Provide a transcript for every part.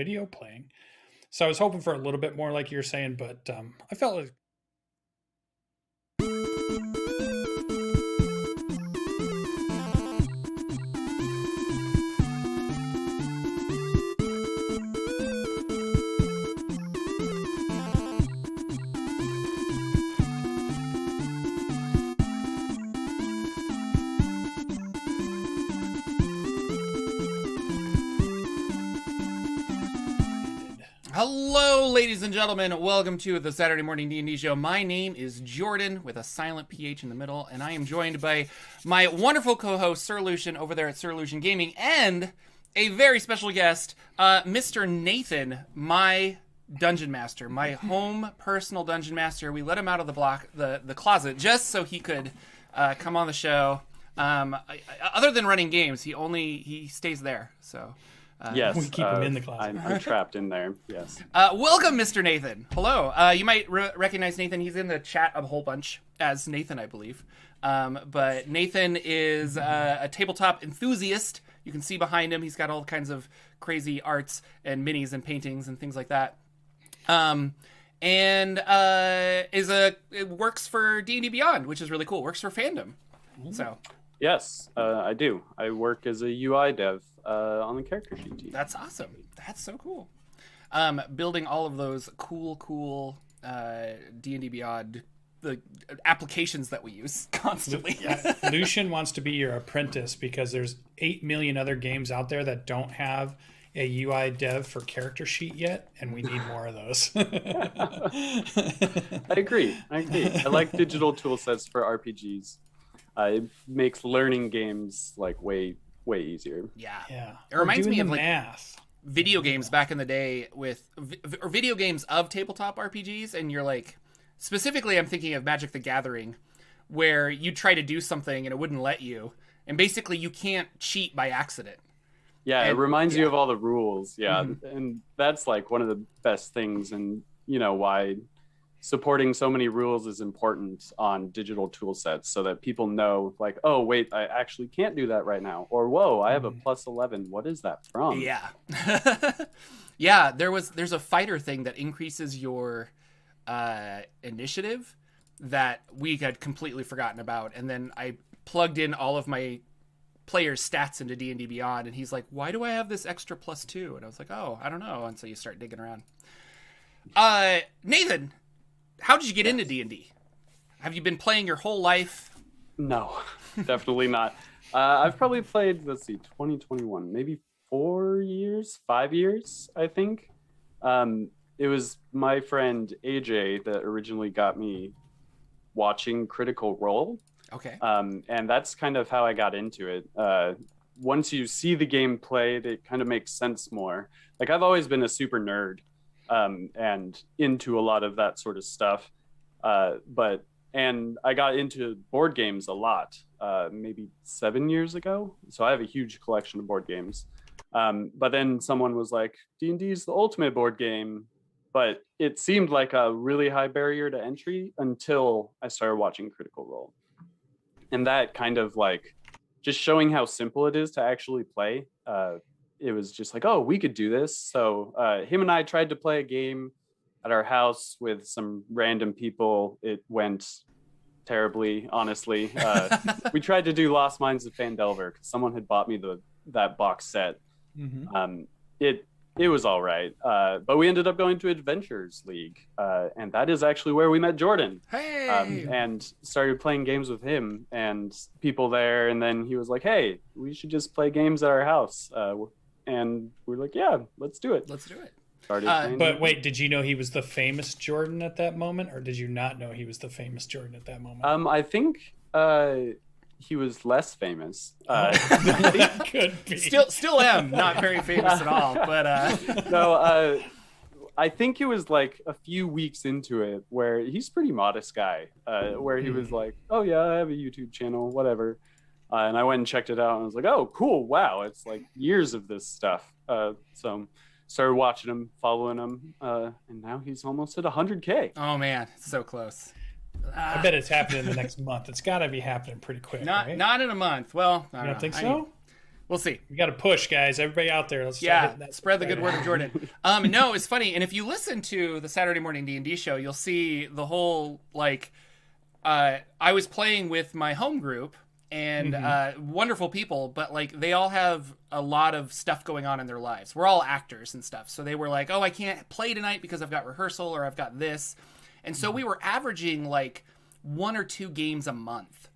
video playing. So I was hoping for a little bit more, like you're saying, but I felt like Hello, ladies and gentlemen. Welcome to the Saturday Morning D&D Show. My name is Jordan, with a silent PH in the middle, and I am joined by my wonderful co-host, Sir Lucian, over there at Sir Lucian Gaming, and a very special guest, Mr. Nathan, my dungeon master, my home personal dungeon master. We let him out of the closet just so he could come on the show. Other than running games, he stays there, so... yes, we keep him in the closet. I'm trapped in there. Yes. Welcome, Mr. Nathan. Hello. You might recognize Nathan. He's in the chat a whole bunch as Nathan, I believe. But Nathan is a tabletop enthusiast. You can see behind him, he's got all kinds of crazy arts and minis and paintings and things like that. It works for D&D Beyond, which is really cool. Works for fandom. So. Yes, I do. I work as a UI dev on the character sheet team. That's awesome. That's so cool. Building all of those cool D&D Beyond the applications that we use constantly. Yeah. Lucian wants to be your apprentice because there's 8 million other games out there that don't have a UI dev for character sheet yet, and we need more of those. I agree. I like digital tool sets for RPGs. It makes learning games like way easier. Yeah. It reminds me of like math. Video games back in the day or video games of tabletop RPGs, and you're like, specifically I'm thinking of Magic the Gathering, where you try to do something and it wouldn't let you, and basically you can't cheat by accident. Yeah, it reminds you of all the rules. Yeah, and that's like one of the best things, and you know why supporting so many rules is important on digital tool sets, so that people know, like, oh wait, I actually can't do that right now, or whoa, I have a plus 11. What is that from? Yeah. Yeah, there's a fighter thing that increases your initiative that we had completely forgotten about, and then I plugged in all of my players' stats into D&D Beyond, and he's like, why do I have this extra +2? And I was like, oh, I don't know. And so you start digging around. Nathan, how did you get into D&D? Have you been playing your whole life? No, definitely not. I've probably played, 2021, maybe 5 years, I think. It was my friend AJ that originally got me watching Critical Role. Okay. And that's kind of how I got into it. Once you see the game played, it kind of makes sense more. Like, I've always been a super nerd. And into a lot of that sort of stuff. And I got into board games a lot, maybe 7 years ago. So I have a huge collection of board games. But then someone was like, D&D is the ultimate board game. But it seemed like a really high barrier to entry until I started watching Critical Role. And that kind of like just showing how simple it is to actually play. It was just like, oh, we could do this. So him and I tried to play a game at our house with some random people. It went terribly, honestly. We tried to do Lost Mines of Phandelver because someone had bought me that box set. Mm-hmm. It was all right. But we ended up going to Adventures League. And that is actually where we met Jordan. Hey! And started playing games with him and people there. And then he was like, hey, we should just play games at our house. And we're like, yeah, let's do it. But wait, did you know he was the famous Jordan at that moment, or did you not know he was the famous Jordan at that moment? I think he was less famous. Could be. Still am not very famous at all. But no, I think it was like a few weeks into it where he's a pretty modest guy, where he was like, oh yeah, I have a YouTube channel, whatever. And I went and checked it out and I was like, oh, cool. Wow. It's like years of this stuff. So started watching him, following him. And now he's almost at 100K. Oh man, it's so close. I bet it's happening in the next month. It's got to be happening pretty quick. Not in a month. Well, I don't think so. We'll see. We got to push, guys. Everybody out there. Let's spread the good word of Jordan. No, it's funny. And if you listen to the Saturday Morning D&D show, you'll see the whole, like, I was playing with my home group and wonderful people, but, like, they all have a lot of stuff going on in their lives. We're all actors and stuff. So they were like, oh, I can't play tonight because I've got rehearsal or I've got this. And so we were averaging, like, 1 or 2 games a month.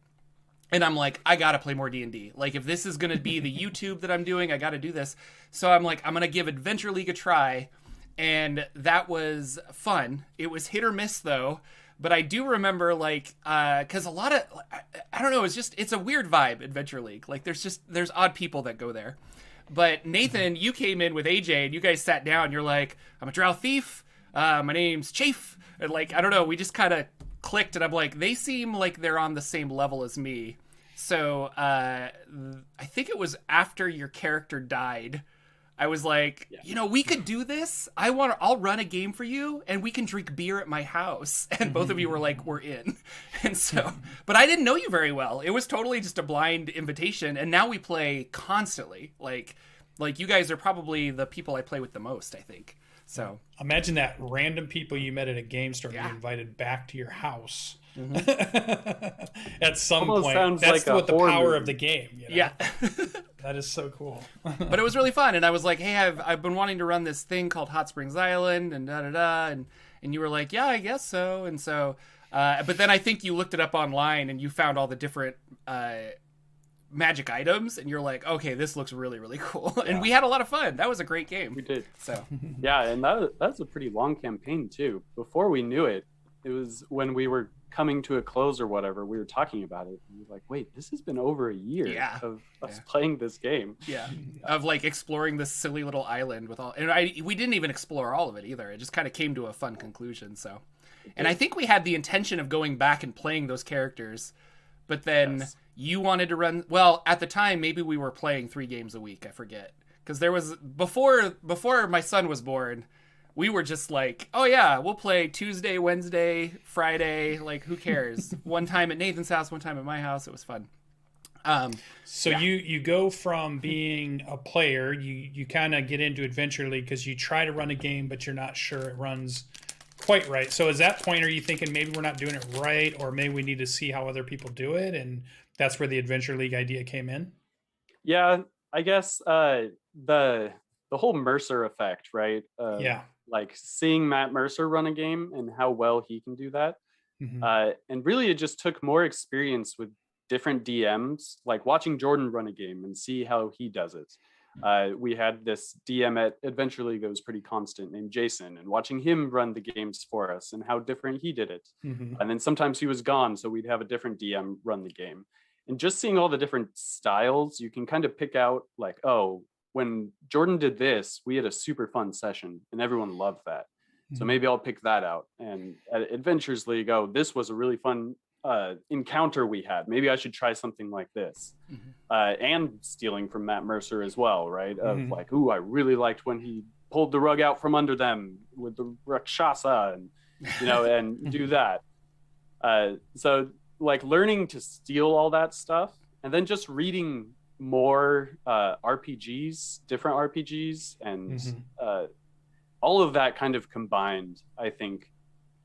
And I'm like, I gotta play more D&D. Like, if this is gonna be the YouTube that I'm doing, I gotta do this. So I'm like, I'm gonna give Adventure League a try. And that was fun. It was hit or miss, though. But I do remember, like, because a lot of, I don't know, it's a weird vibe, Adventure League. Like, there's odd people that go there. But Nathan, you came in with AJ, and you guys sat down. You're like, I'm a drow thief. My name's Chafe. And, like, I don't know, we just kind of clicked, and I'm like, they seem like they're on the same level as me. So I think it was after your character died, I was like, we could do this. I'll run a game for you, and we can drink beer at my house. And both of you were like, we're in. And so, but I didn't know you very well. It was totally just a blind invitation, and now we play constantly. Like you guys are probably the people I play with the most, I think. So imagine that random people you met at a game store you invited back to your house at some point. That's like what the power of the game. Yeah. That is so cool. But it was really fun. And I was like, hey, I've been wanting to run this thing called Hot Springs Island and and you were like, yeah, I guess so. And so, but then I think you looked it up online and you found all the different, magic items, and you're like, okay, this looks really, really cool. And we had a lot of fun. That was a great game. We did. So yeah, and that's a pretty long campaign too. Before we knew it, it was when we were coming to a close or whatever, we were talking about it, and we were like, wait, this has been over a year of us playing this game. Of like exploring this silly little island with all, and we didn't even explore all of it either. It just kind of came to a fun conclusion. So, and I think we had the intention of going back and playing those characters, but then you wanted to run, well, at the time, maybe we were playing 3 games a week. I forget. Because there was, before my son was born, we were just like, oh yeah, we'll play Tuesday, Wednesday, Friday. Like, who cares? One time at Nathan's house, one time at my house. It was fun. You go from being a player, you kind of get into Adventure League because you try to run a game, but you're not sure it runs quite right. So at that point, are you thinking maybe we're not doing it right, or maybe we need to see how other people do it? And that's where the Adventure League idea came in? Yeah, I guess the whole Mercer effect, right? Like seeing Matt Mercer run a game and how well he can do that. And really it just took more experience with different DMs, like watching Jordan run a game and see how he does it. We had this DM at Adventure League that was pretty constant named Jason, and watching him run the games for us and how different he did it. And then sometimes he was gone, so we'd have a different DM run the game. And just seeing all the different styles, you can kind of pick out like, oh, when Jordan did this, we had a super fun session and everyone loved that. So maybe I'll pick that out. And at Adventures League, oh, this was a really fun encounter we had. Maybe I should try something like this. And stealing from Matt Mercer as well, right? Of like, ooh, I really liked when he pulled the rug out from under them with the Rakshasa and, and do that. So like learning to steal all that stuff and then just reading more RPGs, different RPGs, and all of that kind of combined, I think,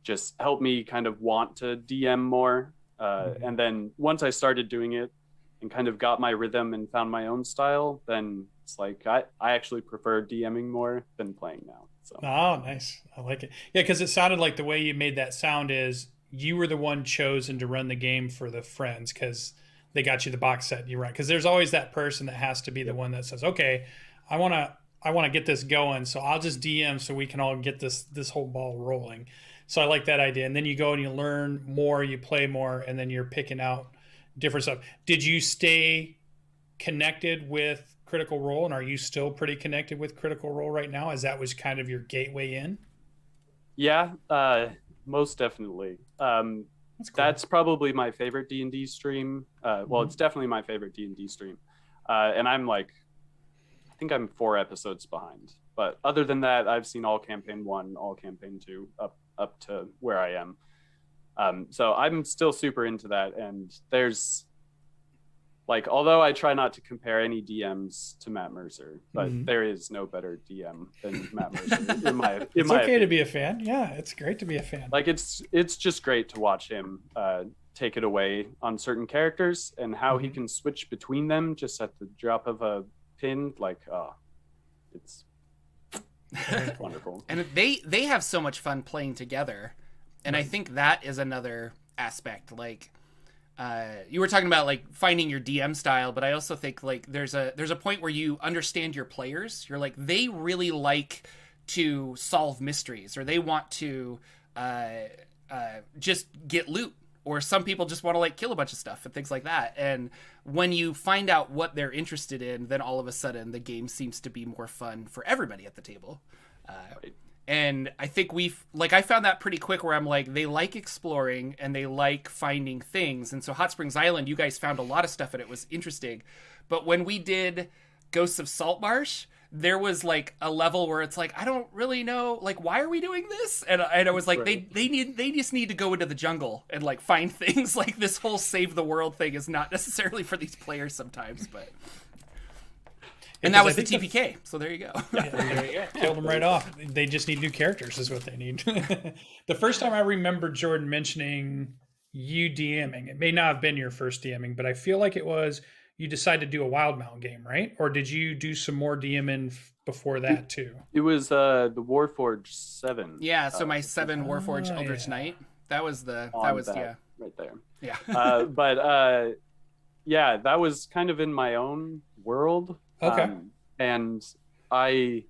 just helped me kind of want to DM more. And then once I started doing it and kind of got my rhythm and found my own style, then it's like I actually prefer DMing more than playing now. So. Oh, nice. I like it. Yeah, because it sounded like the way you made that sound is you were the one chosen to run the game for the friends because they got you the box set. You're right. Because there's always that person that has to be the one that says, okay, I want to get this going, so I'll just DM so we can all get this whole ball rolling. So I like that idea. And then you go and you learn more, you play more, and then you're picking out different stuff. Did you stay connected with Critical Role, and are you still pretty connected with Critical Role right now, as that was kind of your gateway in? Yeah, most definitely. That's probably my favorite D&D stream. Well, it's definitely my favorite D&D stream. And I'm like, I think I'm 4 episodes behind. But other than that, I've seen all campaign 1, all campaign 2, up to where I am. So I'm still super into that. And there's like, although I try not to compare any DMs to Matt Mercer, but Mhm. there is no better DM than Matt Mercer in my It's my okay to opinion. be a fan. Yeah, it's great to be a fan. Like it's just great to watch him take it away on certain characters and how he Mhm. can switch between them just at the drop of a pin. Like, oh, it's Very cool. wonderful. And they have so much fun playing together, and I think that is another aspect. Like, you were talking about like finding your DM style, but I also think like there's a point where you understand your players. You're like, they really like to solve mysteries, or they want to just get loot, or some people just want to like kill a bunch of stuff and things like that. And when you find out what they're interested in, then all of a sudden the game seems to be more fun for everybody at the table. Right. And I think I found that pretty quick, where I'm like, they like exploring and they like finding things. And so Hot Springs Island, you guys found a lot of stuff and it was interesting. But when we did Ghosts of Saltmarsh, there was like a level where it's like, I don't really know, like, why are we doing this? And I was like, Right. they just need to go into the jungle and like find things. Like, this whole save the world thing is not necessarily for these players sometimes, but. And that was the TPK, so there you go. Yeah, there you go. Killed them right off. They just need new characters, is what they need. The first time I remember Jordan mentioning you DMing, it may not have been your first DMing, but I feel like it was you decided to do a Wildmount game, right? Or did you do some more DMing before that too? It was the Warforged 7. Yeah, so my 7 Warforged Eldritch Knight. That was right there. Yeah. But yeah, that was kind of in my own world. Okay. And I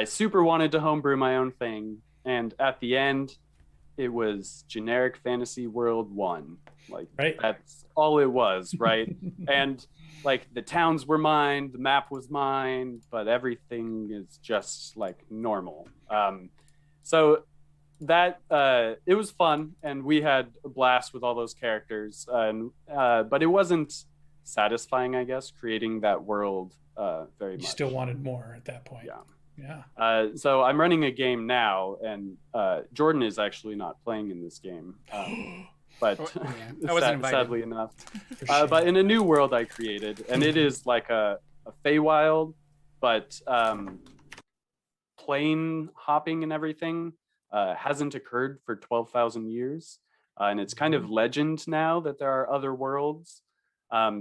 super wanted to homebrew my own thing, and at the end it was generic fantasy world 1. Like, right. That's all it was, right? And like, the towns were mine, the map was mine, but everything is just like normal. So that it was fun, and we had a blast with all those characters, but it wasn't satisfying, I guess, creating that world very much. You still wanted more at that point. Yeah. So I'm running a game now, and Jordan is actually not playing in this game, but I wasn't invited. Sadly enough. But in a new world I created, and it is like a Feywild, but plane hopping and everything hasn't occurred for 12,000 years, and it's kind of legend now that there are other worlds.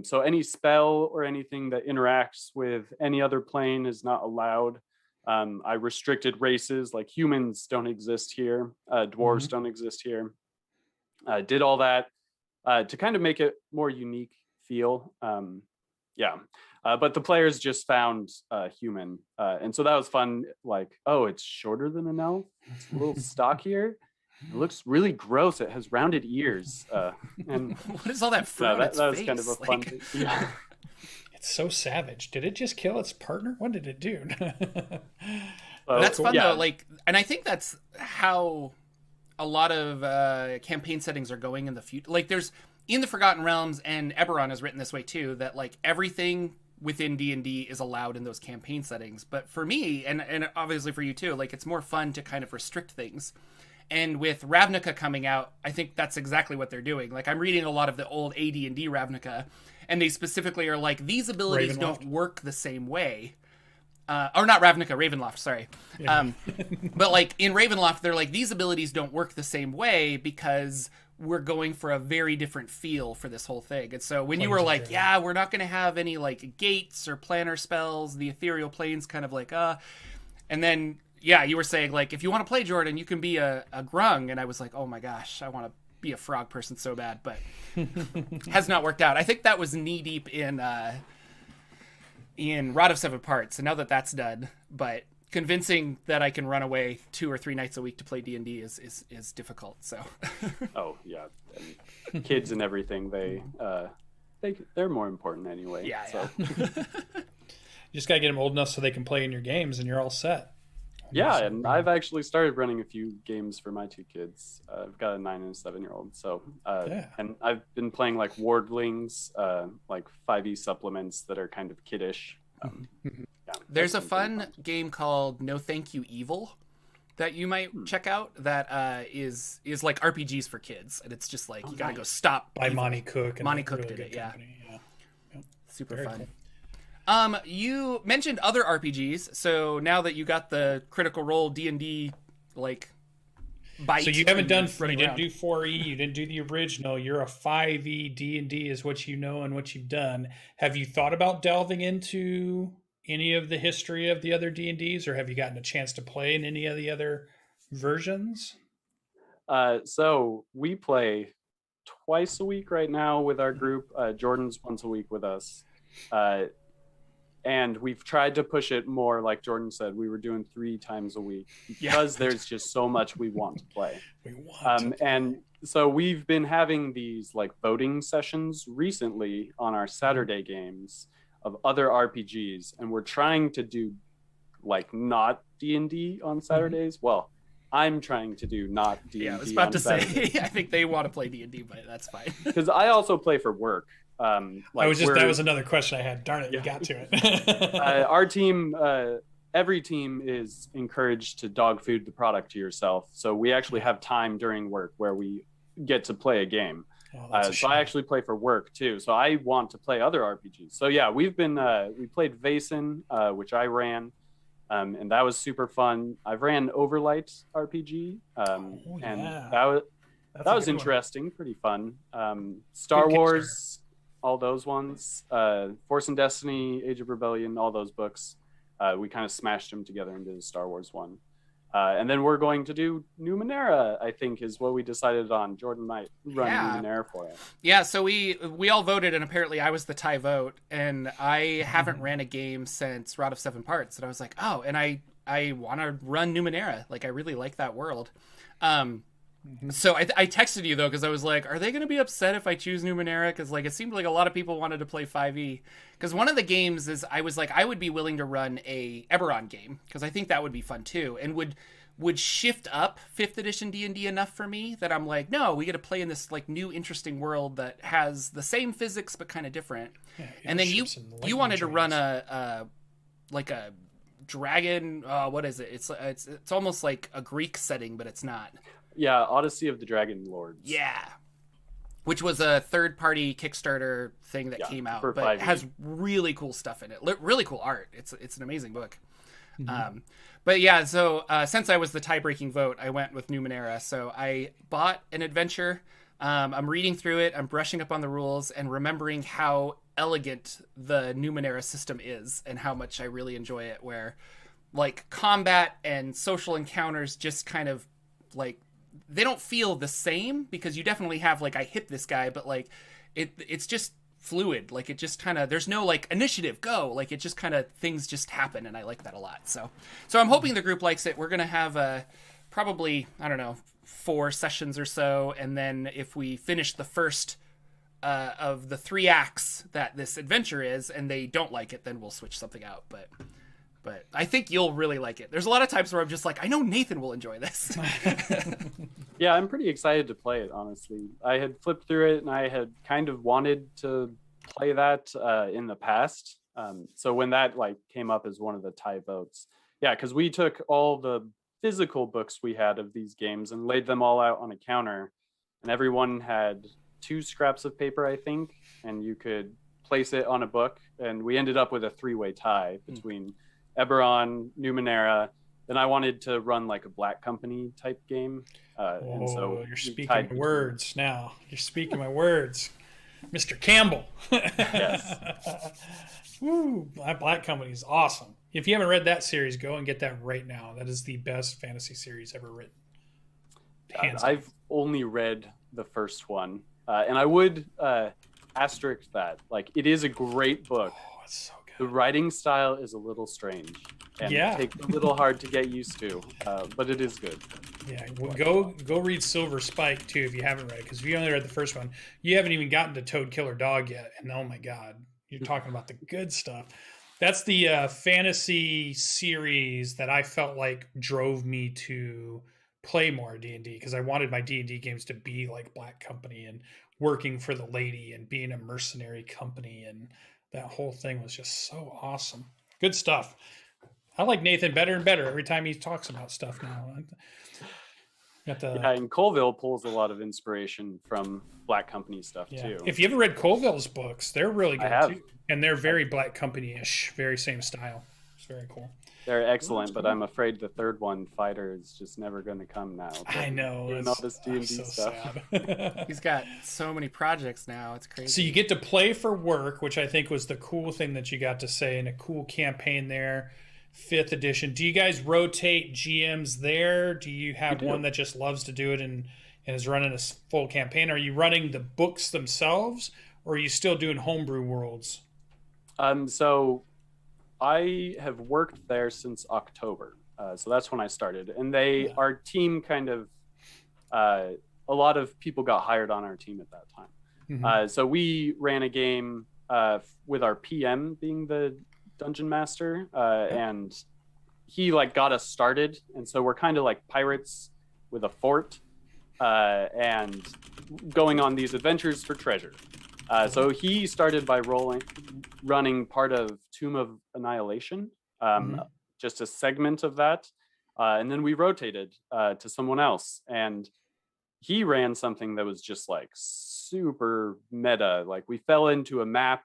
So any spell or anything that interacts with any other plane is not allowed. I restricted races, like humans don't exist here, dwarves don't exist here. Did all that to kind of make it more unique feel. But the players just found human, and so that was fun. Like, oh, it's shorter than an elf, it's a little stockier. It looks really gross. It has rounded ears. And what is all that fur on its that was face? kind of a fun thing. Yeah. It's so savage. Did it just kill its partner? What did it do? That's fun, yeah. though. Like, and I think that's how a lot of campaign settings are going in the future. Like, there's in the Forgotten Realms, and Eberron is written this way too, that like everything within D&D is allowed in those campaign settings. But for me, and obviously for you too, like, it's more fun to kind of restrict things. And with Ravnica coming out, I think that's exactly what they're doing. Like, I'm reading a lot of the old AD&D Ravnica, and they specifically are like, these abilities don't work the same way. Or not Ravnica, Ravenloft, sorry. Yeah. But like in Ravenloft, they're like, these abilities don't work the same way because we're going for a very different feel for this whole thing. And so when you were like, yeah, we're not going to have any like gates or planner spells, the ethereal planes kind of like, and then, yeah, you were saying, like, if you want to play Jordan, you can be a grung. And I was like, oh my gosh, I want to be a frog person so bad, but has not worked out. I think that was knee deep in Rod of Seven Parts. And now that that's done, but convincing that I can run away 2 or 3 nights a week to play D&D is difficult. So. Oh yeah. And kids and everything, they're more important anyway. Yeah. So. Yeah. You just got to get them old enough so they can play in your games, and you're all set. Yeah, and I've actually started running a few games for my 2 kids. I've got a 9 and a 7-year-old. So, and I've been playing like wardlings, like 5e supplements that are kind of kiddish. There's a fun game called No Thank You Evil that you might check out that is like RPGs for kids, and it's just like you gotta go stop by evil. Monty Cook. And Monty Cook did it, yeah. Company. Super Very fun. cool. You mentioned other RPGs, so now that you got the Critical Role D&D like bite, So you haven't done, you running didn't around. do 4E, you didn't do the original. You're a 5E. D&D is what you know and what you've done. Have you thought about delving into any of the history of the other D&Ds, or have you gotten a chance to play in any of the other versions? So we play twice a week right now with our group. Jordan's once a week with us. And we've tried to push it more. Like Jordan said, we were doing 3 times a week because there's just so much we want to play. And so we've been having these like voting sessions recently on our Saturday games of other RPGs, and we're trying to do like not D&D on Saturdays. Well, I'm trying to do not D&D. Yeah, I was about to Saturdays. say, I think they want to play D&D, but that's fine. Because I also play for work. That was another question I had. Darn it, you got to it. Our team, every team is encouraged to dog food the product to yourself. So we actually have time during work where we get to play a game. So I actually play for work too. So I want to play other RPGs. So yeah, we played Vaesen, which I ran. And that was super fun. I've ran Overlight RPG, and that was interesting, pretty fun. Star Wars, all those ones, Force and Destiny, Age of Rebellion, all those books. We kind of smashed them together into the Star Wars one. And then we're going to do Numenera, I think, is what we decided on. Jordan might run Numenera for it. Yeah, so we all voted, and apparently I was the tie vote, and I haven't ran a game since Rod of Seven Parts, and I was like, oh, and I want to run Numenera. Like, I really like that world. So I texted you, though, because I was like, are they going to be upset if I choose Numenera? Because, like, it seemed like a lot of people wanted to play 5e. Because one of the games is, I was like, I would be willing to run a Eberron game, because I think that would be fun, too, and would shift up 5th edition D&D enough for me that I'm like, no, we get to play in this, like, new, interesting world that has the same physics, but kind of different. Yeah, and then you wanted to run a dragon, what is it? It's almost like a Greek setting, but it's not. Yeah, Odyssey of the Dragon Lords. Yeah. Which was a third-party Kickstarter thing that came out, but 5e. It has really cool stuff in it. Really cool art. It's an amazing book. Mm-hmm. But yeah, so since I was the tie-breaking vote, I went with Numenera. So I bought an adventure. I'm reading through it. I'm brushing up on the rules and remembering how elegant the Numenera system is and how much I really enjoy it, where like combat and social encounters just kind of like, they don't feel the same, because you definitely have like, I hit this guy, but like it's just fluid. Like it just kind of, there's no like initiative go, like it just kind of, things just happen, and I like that a lot. So I'm hoping the group likes it. We're gonna have probably, I don't know, 4 sessions or so, and then if we finish the first of the 3 acts that this adventure is and they don't like it, then we'll switch something out. But I think you'll really like it. There's a lot of times where I'm just like, I know Nathan will enjoy this. Yeah, I'm pretty excited to play it, honestly. I had flipped through it, and I had kind of wanted to play that in the past. So when that like came up as one of the tie votes, yeah, because we took all the physical books we had of these games and laid them all out on a counter, and everyone had 2 scraps of paper, I think, and you could place it on a book, and we ended up with a 3-way tie between Eberron, Numenera. Then I wanted to run like a Black Company type game. And so you're speaking my words now. You're speaking my words, Mr. Campbell. Yes. Woo, Black Company is awesome. If you haven't read that series, go and get that right now. That is the best fantasy series ever written. I've only read the first one, and I would asterisk that. Like, it is a great book. Oh, it's so good. The writing style is a little strange and takes a little hard to get used to, but it is good. Yeah, well, go read Silver Spike too if you haven't read it, because if you only read the first one, you haven't even gotten to Toad Killer Dog yet, and oh my god, you're talking about the good stuff. That's the fantasy series that I felt like drove me to play more D&D, because I wanted my D&D games to be like Black Company and working for the lady and being a mercenary company, and that whole thing was just so awesome. Good stuff. I like Nathan better and better every time he talks about stuff now. And Colville pulls a lot of inspiration from Black Company stuff Yeah. too. If you ever read Colville's books, they're really good have. too, and they're very Black Company-ish, very same style. It's very cool. They're excellent, but I'm afraid the third one, Fighter, is just never going to come now. I know. Doing all this D&D so stuff. Sad. He's got so many projects now. It's crazy. So you get to play for work, which I think was the cool thing that you got to say, and a cool campaign there. 5th edition. Do you guys rotate GMs there? Do you have one that just loves to do it and is running a full campaign? Are you running the books themselves, or are you still doing homebrew worlds? So I have worked there since October. So that's when I started. And our team kind of, a lot of people got hired on our team at that time. Mm-hmm. So we ran a game with our PM being the dungeon master, and he like got us started. And so we're kind of like pirates with a fort, and going on these adventures for treasure. So he started by running part of Tomb of Annihilation, just a segment of that. And then we rotated to someone else. And he ran something that was just like super meta. Like we fell into a map,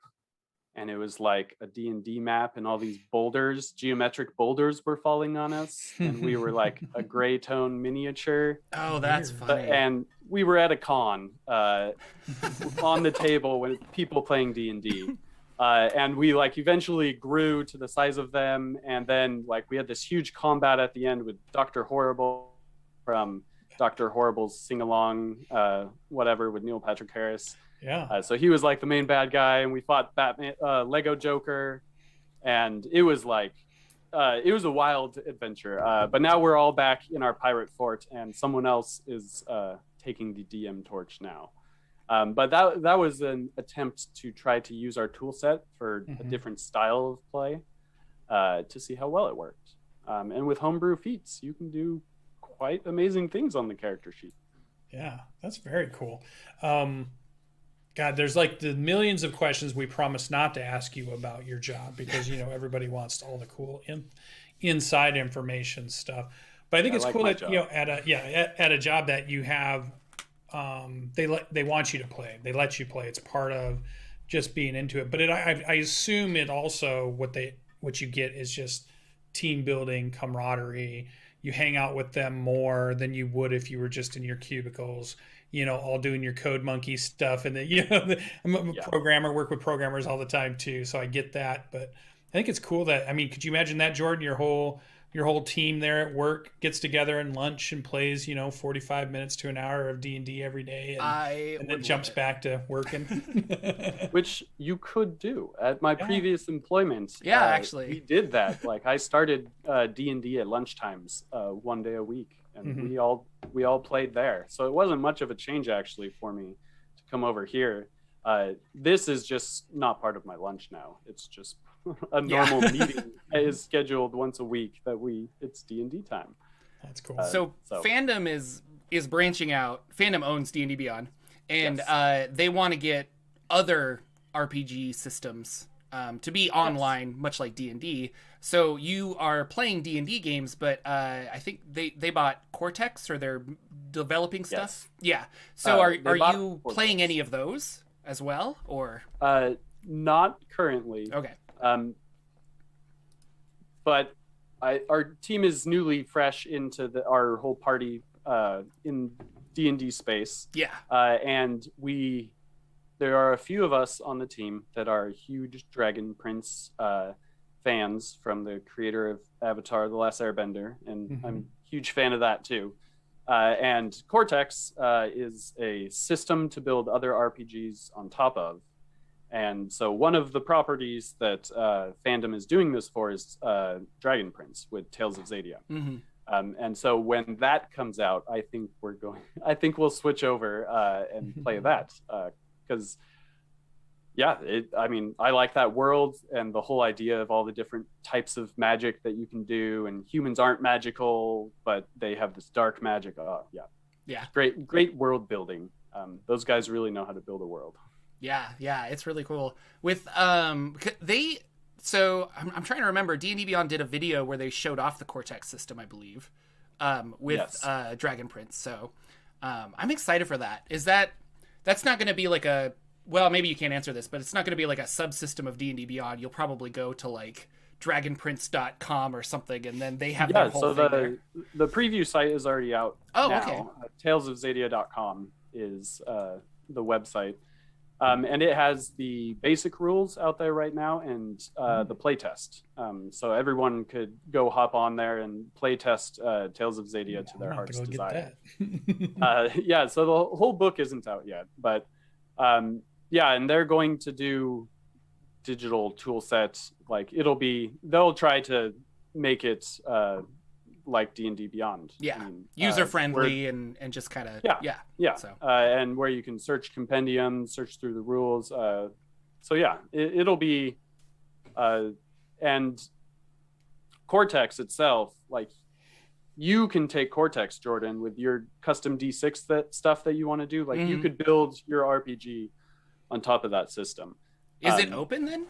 and it was like a D&D map, and all these boulders, geometric boulders were falling on us. And we were like a gray tone miniature. Oh, that's funny. And we were at a con on the table with people playing D&D. And we like eventually grew to the size of them. And then like we had this huge combat at the end with Dr. Horrible from Dr. Horrible's sing-along, whatever, with Neil Patrick Harris. Yeah. So he was like the main bad guy, and we fought Batman, Lego Joker, and it was like, it was a wild adventure. But now we're all back in our pirate fort, and someone else is taking the DM torch now. But that was an attempt to try to use our tool set for a different style of play, to see how well it worked. And with homebrew feats, you can do quite amazing things on the character sheet. Yeah, that's very cool. God, there's like the millions of questions we promised not to ask you about your job, because everybody wants all the cool inside information stuff. But I think it's cool that job. At a job that you have, they want you to play. They let you play. It's part of just being into it. But I assume it also what you get is just team building, camaraderie. You hang out with them more than you would if you were just in your cubicles, all doing your code monkey stuff. And I'm a programmer, work with programmers all the time too. So I get that, but I think it's cool that, could you imagine that, Jordan, your whole team there at work gets together and lunch and plays, 45 minutes to an hour of D&D every day, and then jumps back to working. Which you could do at my previous employment. Yeah, actually. We did that. Like I started D&D at lunchtimes, one day a week, and we all played there. So it wasn't much of a change actually for me to come over here. This is just not part of my lunch now. It's just a normal meeting is scheduled once a week it's D&D time. That's cool. So Fandom is branching out. Fandom owns D&D Beyond, and they want to get other RPG systems to be online, much like D&D. So you are playing D&D games, but I think they bought Cortex, or they're developing stuff. Yeah. So are you playing any of those as well, or not currently? Okay. But our team is newly fresh into our whole party in D&D space. Yeah. And there are a few of us on the team that are huge Dragon Prince fans from the creator of Avatar: The Last Airbender, and I'm a huge fan of that too. And Cortex is a system to build other RPGs on top of. And so one of the properties that Fandom is doing this for is Dragon Prince with Tales of Xadia. And so when that comes out, I think we'll switch over and play that, because I like that world and the whole idea of all the different types of magic that you can do, and humans aren't magical, but they have this dark magic. Great world building. Those guys really know how to build a world. Yeah, it's really cool. With I'm trying to remember, D&D Beyond did a video where they showed off the Cortex system, I believe, with Dragon Prince. So I'm excited for that. Is that's that's not going to be like a, well, maybe you can't answer this, but it's not going to be like a subsystem of D&D Beyond. You'll probably go to like dragonprince.com or something, and then they have their whole so thing there. the preview site is already out. Oh, now. okay. Talesofzadia.com is the website, and it has the basic rules out there right now and the playtest. So everyone could go hop on there and playtest Tales of Zadia to their heart's desire. Yeah, so the whole book isn't out yet, but yeah, and they're going to do digital tool sets. Like they'll try to make it like D&D Beyond. Yeah, I mean, user friendly and just kind of yeah. So and where you can search compendiums, search through the rules. So yeah, it'll be and Cortex itself, like you can take Cortex, Jordan, with your custom D6 stuff that you want to do. Like you could build your RPG on top of that system. Is it open then?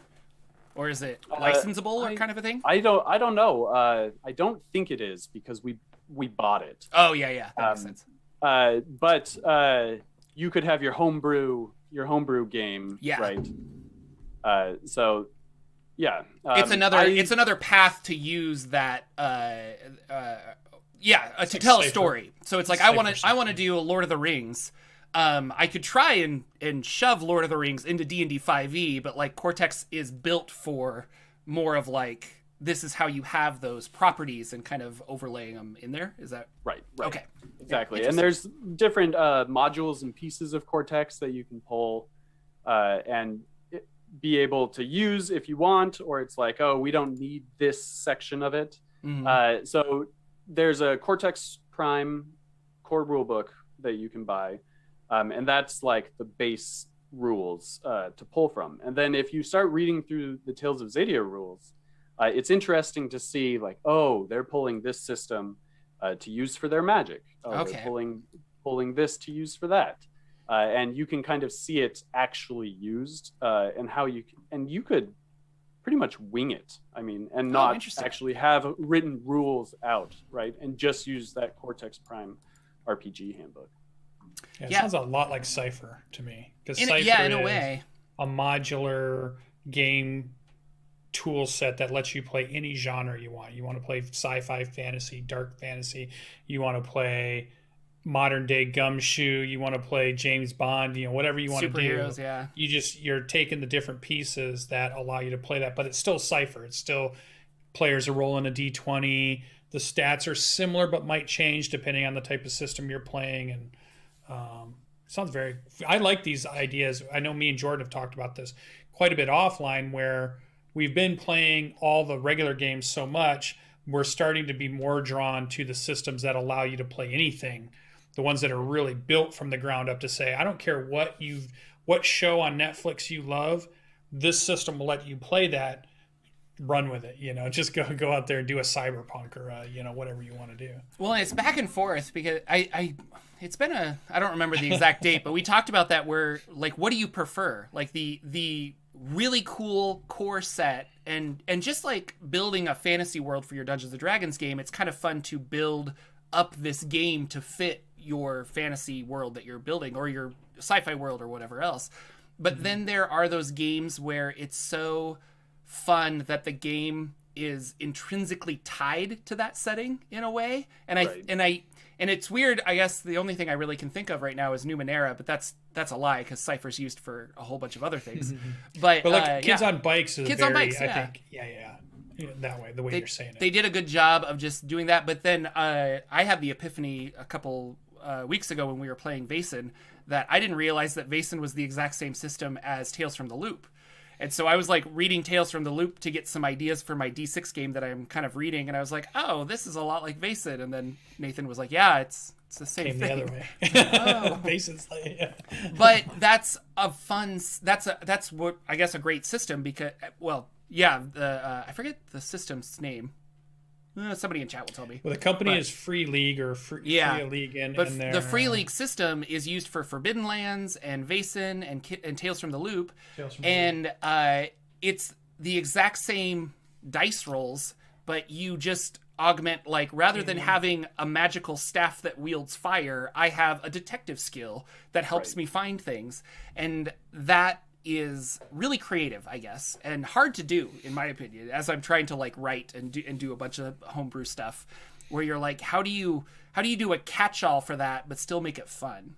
Or is it licensable or kind of a thing? I don't know. I don't think it is because we bought it. Oh yeah, that makes sense. But you could have your homebrew game, right? So yeah, it's another path to use that. To tell a story. So it's like I want to do a Lord of the Rings. I could try and shove Lord of the Rings into D&D 5e, but like Cortex is built for more of like, this is how you have those properties and kind of overlaying them in there. Is that right? Okay. Exactly. And there's different modules and pieces of Cortex that you can pull and be able to use if you want, or it's like, oh, we don't need this section of it. So there's a Cortex Prime core rulebook that you can buy. And that's like the base rules to pull from. And then if you start reading through the Tales of Zadia rules, it's interesting to see like, oh, they're pulling this system to use for their magic. Oh, okay. They're pulling this to use for that. And you can kind of see it actually used and how you could pretty much wing it. I mean, and not actually have written rules out, right? And just use that Cortex Prime RPG handbook. Yeah, it sounds a lot like Cypher to me. Because Cypher in a way, a modular game tool set that lets you play any genre you want. You want to play sci-fi, fantasy, dark fantasy. You want to play modern day gumshoe. You want to play James Bond. Whatever you want to do. Superheroes, yeah. You're taking the different pieces that allow you to play that, but it's still Cypher. It's still players are rolling a d20. The stats are similar, but might change depending on the type of system you're playing and. Sounds very. I like these ideas. I know me and Jordan have talked about this quite a bit offline, where we've been playing all the regular games so much, we're starting to be more drawn to the systems that allow you to play anything, the ones that are really built from the ground up to say, I don't care what show on Netflix you love, this system will let you play that. Run with it, just go out there and do a cyberpunk or whatever you want to do. Well, it's back and forth because it's been I don't remember the exact date, but we talked about that where like, what do you prefer? Like the really cool core set and just like building a fantasy world for your Dungeons and Dragons game, it's kind of fun to build up this game to fit your fantasy world that you're building or your sci-fi world or whatever else. But then there are those games where it's so fun that the game is intrinsically tied to that setting in a way, and and it's weird. I guess the only thing I really can think of right now is Numenera, but that's a lie because Cypher's used for a whole bunch of other things. But like Kids on Bikes is Kids very, on Bikes, I think, that way, the way you're saying it. They did a good job of just doing that. But then I had the epiphany a couple weeks ago when we were playing Vaesen that I didn't realize that Vaesen was the exact same system as Tales from the Loop. And so I was like reading Tales from the Loop to get some ideas for my D6 game that I'm kind of reading. And I was like, oh, this is a lot like Vaesen. And then Nathan was like, yeah, it's the same thing. The other way. Vaesen's like, yeah. But that's a fun, that's what I guess a great system because, well, yeah, I forget the system's name. Somebody in chat will tell me. Well, the company is Free League or Free League. But the Free League system is used for Forbidden Lands and Vaesen and Tales from the Loop. It's the exact same dice rolls, but you just augment, like, rather than having a magical staff that wields fire, I have a detective skill that helps me find things. And that is really creative, I guess, and hard to do, in my opinion, as I'm trying to like write and do a bunch of homebrew stuff, where you're like, how do you do a catch-all for that but still make it fun?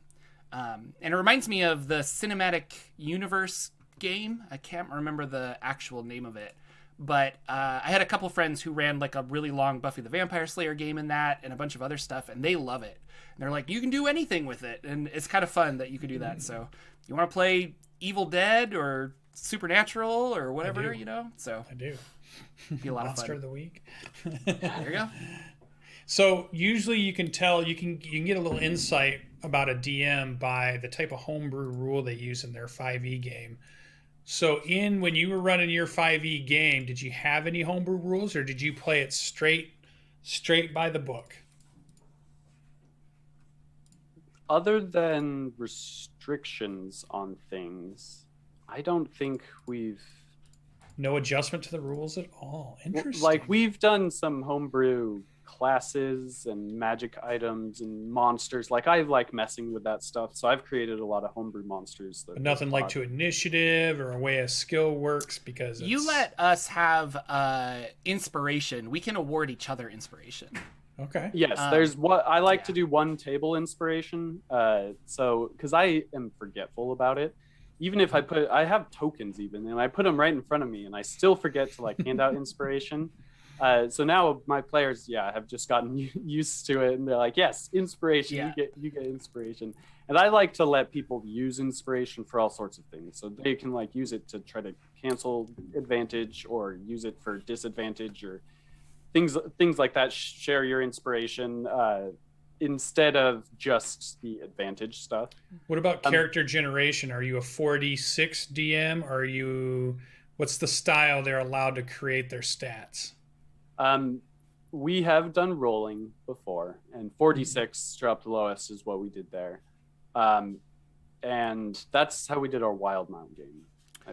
And it reminds me of the Cinematic Universe game. I can't remember the actual name of it, but I had a couple friends who ran like a really long Buffy the Vampire Slayer game in that and a bunch of other stuff, and they love it. And they're like, you can do anything with it, and it's kind of fun that you can do that. So you want to play Evil Dead or Supernatural or whatever, you know? So I do. Be a lot of fun. Monster of the week. There you go. So usually you can tell, you can get a little insight about a DM by the type of homebrew rule they use in their 5e game. So when you were running your 5e game, did you have any homebrew rules, or did you play it straight by the book? Other than restrictions on things, I don't think we've... No adjustment to the rules at all. Interesting. Like, we've done some homebrew classes and magic items and monsters. Like, I like messing with that stuff, so I've created a lot of homebrew monsters. But nothing like to initiative or a way a skill works, because you let us have inspiration. We can award each other inspiration. Okay. Yes, there's what I like to do, one table inspiration. So because I am forgetful about it, even if I have tokens even, and I put them right in front of me, and I still forget to like hand out inspiration. So now my players, have just gotten used to it, and they're like, yes, inspiration. Yeah. You get inspiration, and I like to let people use inspiration for all sorts of things, so they can like use it to try to cancel advantage or use it for disadvantage or things like that. Share your inspiration instead of just the advantage stuff. What about character generation? Are you a 4d6 DM? What's the style they're allowed to create their stats? We have done rolling before, and 4d6 dropped lowest is what we did there. And that's how we did our Wild Mount game.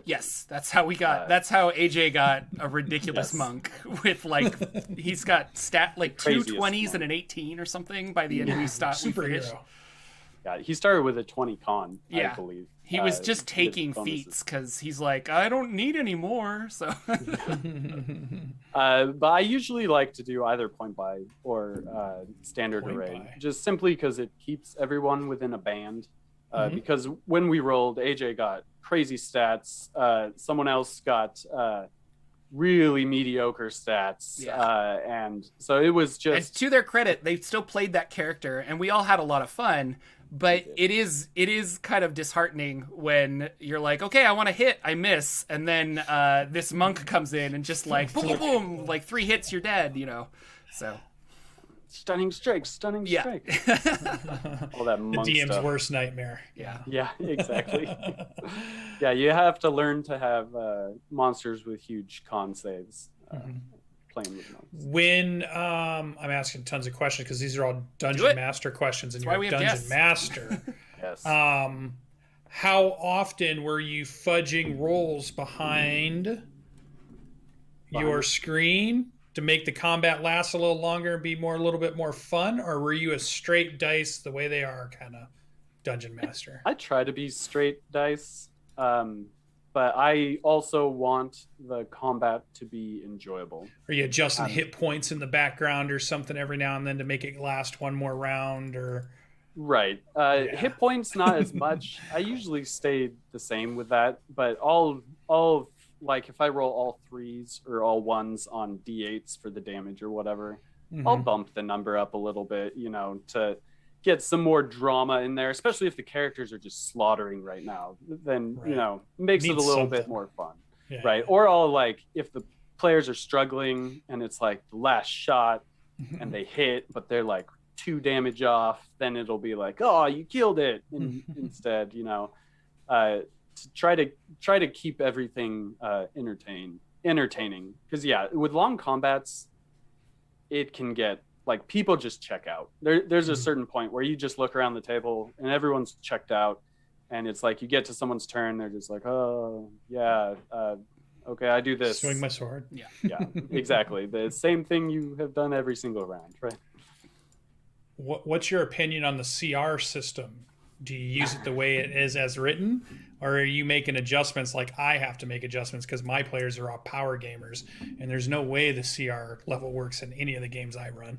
Yes, that's how we got. That's how AJ got a ridiculous monk with like he's got like 2 20s and an 18 or something by the end of the stop. Superhero. Yeah, he started with a 20 con, I believe. He was just taking feats because he's like, I don't need any more. So, but I usually like to do either point buy or standard array, just simply because it keeps everyone within a band. Because when we rolled, AJ got crazy stats. Someone else got really mediocre stats. And so it was just... And to their credit, they still played that character, and we all had a lot of fun. But it is kind of disheartening when you're like, okay, I want to hit, I miss. And then this monk comes in and just like, boom, boom, boom, like 3 hits, you're dead, you know? So... Stunning strike. All that monk the DM's stuff. Worst nightmare. Yeah, exactly. Yeah, you have to learn to have monsters with huge con saves playing with monks. When I'm asking tons of questions because these are all Dungeon Master questions, and you're a Dungeon Master. Yes. How often were you fudging rolls behind your screen to make the combat last a little longer and be a little bit more fun, or were you a straight dice the way they are kind of Dungeon Master? I try to be straight dice, but I also want the combat to be enjoyable. Are you adjusting hit points in the background or something every now and then to make it last one more round? Or right, hit points not as much. I usually stay the same with that, but all like if I roll all 3s or all 1s on d8s for the damage or whatever, I'll bump the number up a little bit, to get some more drama in there, especially if the characters are just slaughtering right now. Then, makes it a little bit more fun. Yeah. Right. Or I'll like, if the players are struggling and it's like the last shot and they hit, but they're like 2 damage off, then it'll be like, oh, you killed it instead, to try to keep everything entertaining, because with long combats it can get like people just check out. There's a certain point where you just look around the table and everyone's checked out, and it's like you get to someone's turn, they're just like, oh yeah, Okay, I do this. Swing my sword. Yeah, exactly. The same thing you have done every single round, right? What's your opinion on the CR system? Do you use it the way it is as written, or are you making adjustments like I have to make adjustments because my players are all power gamers and there's no way the CR level works in any of the games I run?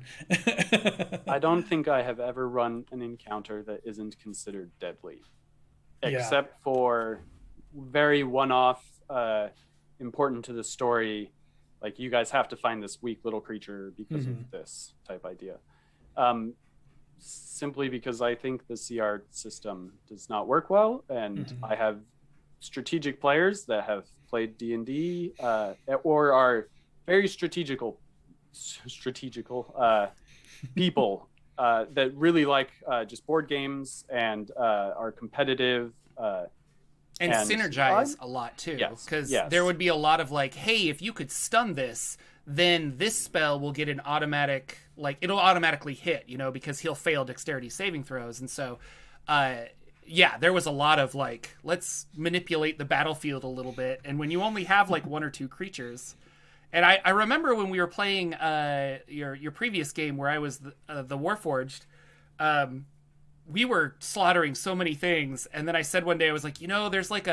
I don't think I have ever run an encounter that isn't considered deadly, except for very one-off, important to the story, like you guys have to find this weak little creature because of this type idea. Simply because I think the CR system does not work well, and I have strategic players that have played D&D or are very strategical people that really like just board games and are competitive and synergize a lot too, because there would be a lot of like, hey, if you could stun this, then this spell will get an automatic, like it'll automatically hit, you know, because he'll fail dexterity saving throws. And so there was a lot of like, let's manipulate the battlefield a little bit. And when you only have like one or two creatures, and I remember when we were playing your previous game where I was the Warforged, we were slaughtering so many things. And then I said one day, I was like, you know, there's like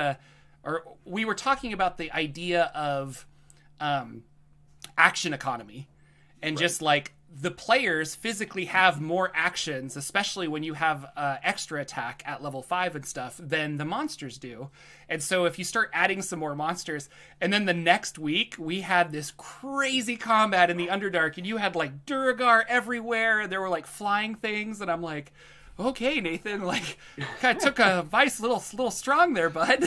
we were talking about the idea of action economy, and just like the players physically have more actions, especially when you have extra attack at level 5 and stuff, than the monsters do. And so if you start adding some more monsters, and then the next week we had this crazy combat in the Underdark, and you had like Duragar everywhere, and there were like flying things, and I'm like, okay, Nathan, like kind of took a vice a little strong there, bud.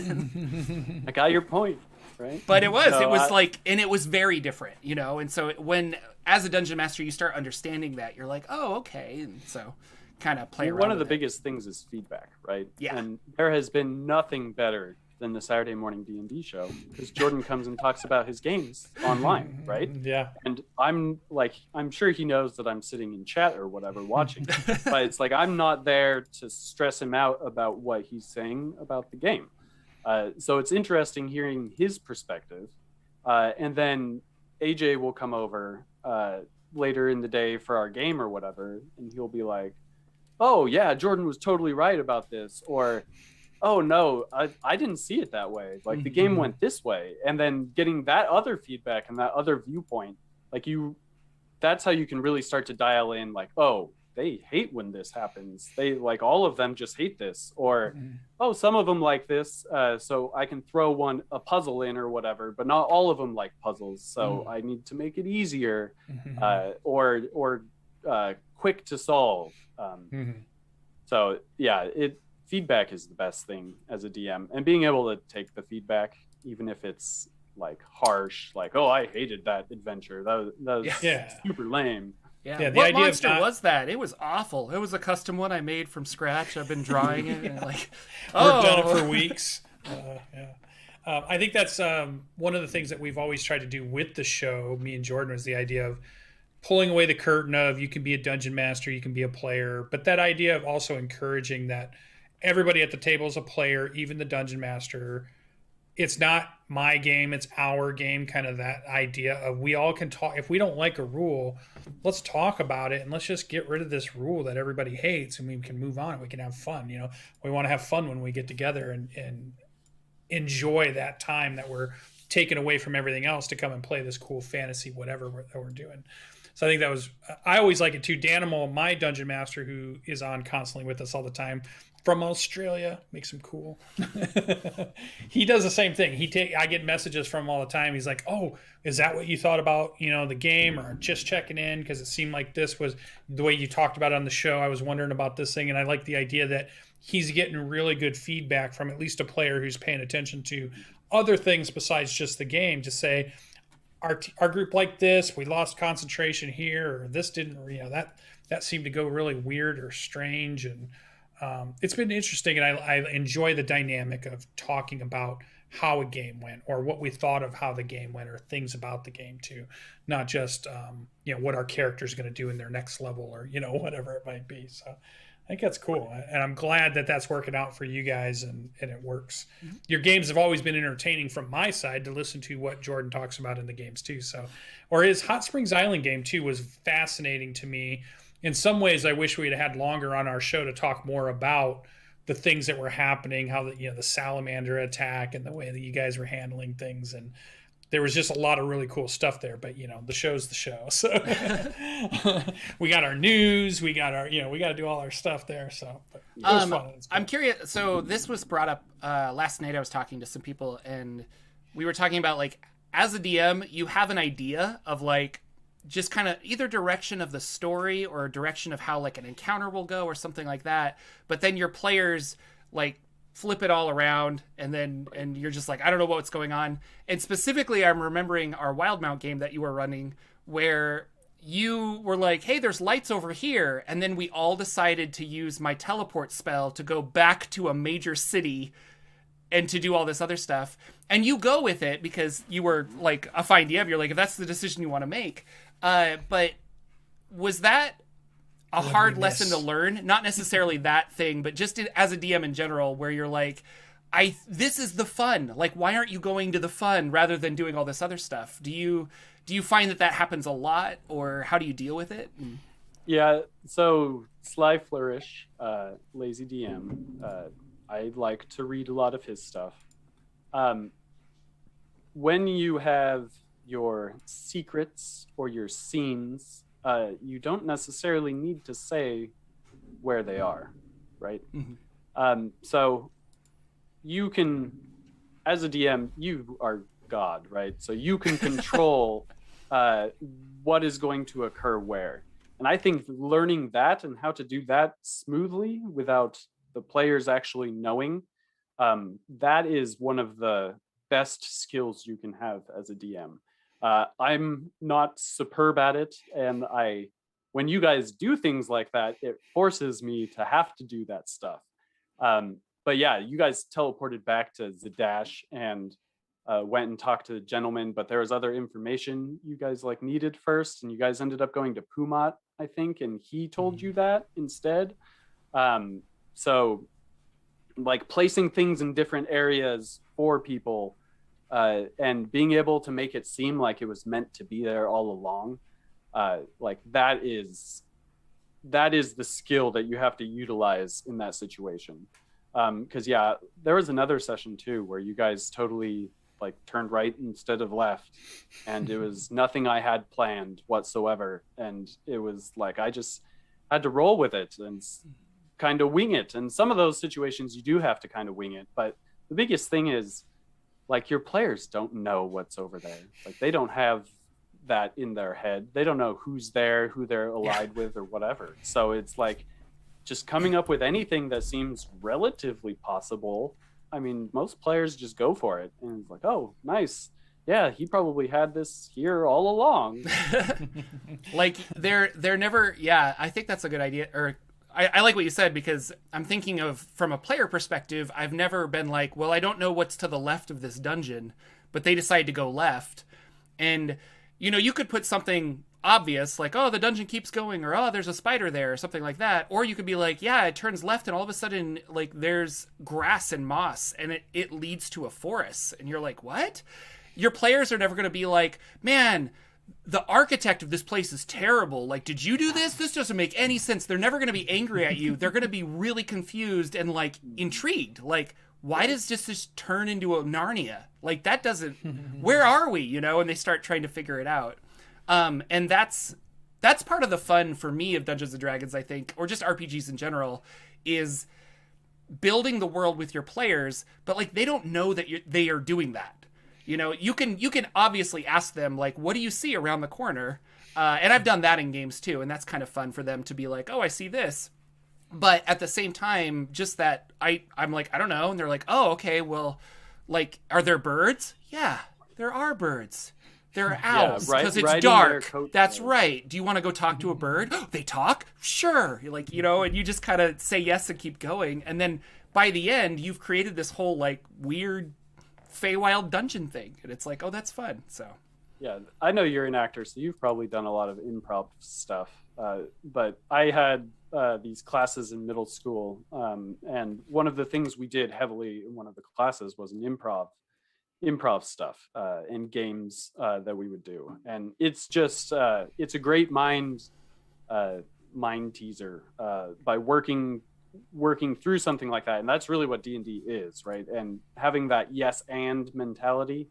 I got your point. Right? But it was like, and it was very different, you know? And so when, as a dungeon master, you start understanding that, you're like, oh, okay. And so kind of play around. One of the biggest things is feedback, right? Yeah. And there has been nothing better than the Saturday morning D&D show, because Jordan comes and talks about his games online, right? Yeah. And I'm sure he knows that I'm sitting in chat or whatever watching, but it's like, I'm not there to stress him out about what he's saying about the game. So it's interesting hearing his perspective. And then AJ will come over later in the day for our game or whatever, and he'll be like, oh, yeah, Jordan was totally right about this. Or, oh, no, I didn't see it that way. Like, the game went this way. And then getting that other feedback and that other viewpoint, like that's how you can really start to dial in, like, oh, they hate when this happens. They like, all of them just hate this, or oh, some of them like this, so I can throw a puzzle in or whatever, but not all of them like puzzles, so I need to make it easier, or quick to solve. So yeah, feedback is the best thing as a DM, and being able to take the feedback, even if it's like harsh, like, oh, I hated that adventure, that was super lame. Yeah, what monster was that? It was awful. It was a custom one I made from scratch. I've been drawing it. And like, worked on it for weeks. I think that's one of the things that we've always tried to do with the show, me and Jordan, was the idea of pulling away the curtain of, you can be a dungeon master, you can be a player, but that idea of also encouraging that everybody at the table is a player, even the dungeon master. It's not my game, it's our game, kind of that idea of we all can talk. If we don't like a rule, let's talk about it, and let's just get rid of this rule that everybody hates, and we can move on and we can have fun. You know, we want to have fun when we get together and enjoy that time that we're taken away from everything else to come and play this cool fantasy, whatever that we're doing. So I think that was, I always like it too. Danimal, my dungeon master, who is on constantly with us all the time, from Australia, makes him cool. He does the same thing. I get messages from him all the time. He's like, "Oh, is that what you thought about, the game, or just checking in because it seemed like this was the way you talked about it on the show. I was wondering about this thing." And I like the idea that he's getting really good feedback from at least a player who's paying attention to other things besides just the game, to say, our group liked this, we lost concentration here, or this didn't, that seemed to go really weird or strange. And it's been interesting, and I enjoy the dynamic of talking about how a game went, or what we thought of how the game went, or things about the game too, not just what our character is going to do in their next level, or whatever it might be. So think that's cool, and I'm glad that that's working out for you guys, and it works. Your games have always been entertaining from my side to listen to what Jordan talks about in the games too. So, or his Hot Springs Island game too was fascinating to me. In some ways, I wish we'd had longer on our show to talk more about the things that were happening, how the salamander attack and the way that you guys were handling things, and there was just a lot of really cool stuff there. But the show's the show, so we got our news, we got our we got to do all our stuff there. So but it was fun. I'm curious. So this was brought up last night. I was talking to some people, and we were talking about like, as a DM, you have an idea of like just kind of either direction of the story or direction of how like an encounter will go or something like that. But then your players like flip it all around, and you're just like, I don't know what's going on. And specifically, I'm remembering our Wildmount game that you were running, where you were like, hey, there's lights over here, and then we all decided to use my teleport spell to go back to a major city and to do all this other stuff. And you go with it because you were like a fine DM. You're like, if that's the decision you want to make. But was that a hard lesson to learn? Not necessarily that thing, but just as a DM in general, where you're like, this is the fun. Like, why aren't you going to the fun rather than doing all this other stuff? Do you find that happens a lot, or how do you deal with it? Yeah. So Sly Flourish, lazy DM. I like to read a lot of his stuff. When you have your secrets or your scenes, you don't necessarily need to say where they are, right? Mm-hmm. So you can, as a DM, you are God, right? So you can control what is going to occur where. And I think learning that and how to do that smoothly without the players actually knowing, that is one of the best skills you can have as a DM. I'm not superb at it, and when you guys do things like that, it forces me to have to do that stuff. But yeah, you guys teleported back to Zadash and went and talked to the gentleman, but there was other information you guys like needed first, and you guys ended up going to Pumat, I think, and he told you that instead. So like placing things in different areas for people, and being able to make it seem like it was meant to be there all along, like that is the skill that you have to utilize in that situation. Because yeah, there was another session too where you guys totally like turned right instead of left, and it was nothing I had planned whatsoever, and it was like I just had to roll with it and kind of wing it. And some of those situations you do have to kind of wing it, but the biggest thing is like your players don't know what's over there. Like they don't have that in their head. They don't know who's there, who they're allied with or whatever. So it's like just coming up with anything that seems relatively possible. I mean, most players just go for it, and it's like, oh, nice. Yeah, he probably had this here all along. Like they're never. Yeah, I think that's a good idea. Or I like what you said, because I'm thinking of from a player perspective. I've never been like, well, I don't know what's to the left of this dungeon, but they decide to go left, and you could put something obvious like, oh, the dungeon keeps going, or oh, there's a spider there, or something like that. Or you could be like, yeah, it turns left, and all of a sudden like there's grass and moss, and it leads to a forest, and you're like, what? Your players are never going to be like, man, the architect of this place is terrible. Like, did you do this? This doesn't make any sense. They're never going to be angry at you. They're going to be really confused and like intrigued. Like, why does this turn into a Narnia? Like, that doesn't, where are we? And they start trying to figure it out. And that's part of the fun for me of Dungeons and Dragons, I think, or just RPGs in general, is building the world with your players, but like they don't know that they are doing that. You can obviously ask them like, what do you see around the corner? And I've done that in games too, and that's kind of fun for them to be like, oh, I see this. But at the same time, just that I'm like, I don't know, and they're like, oh, okay, well, like, are there birds? Yeah, there are birds. There are owls because it's dark. That's right. Do you want to go talk to a bird? They talk? Sure. You're like, and you just kind of say yes and keep going. And then by the end, you've created this whole like weird Feywild dungeon thing. And it's like, oh, that's fun. So Yeah, I know you're an actor, so you've probably done a lot of improv stuff. But I had these classes in middle school, and one of the things we did heavily in one of the classes was an improv stuff in games that we would do, and it's just it's a great mind teaser by working through something like that, and that's really what D&D is, right? And having that yes and mentality,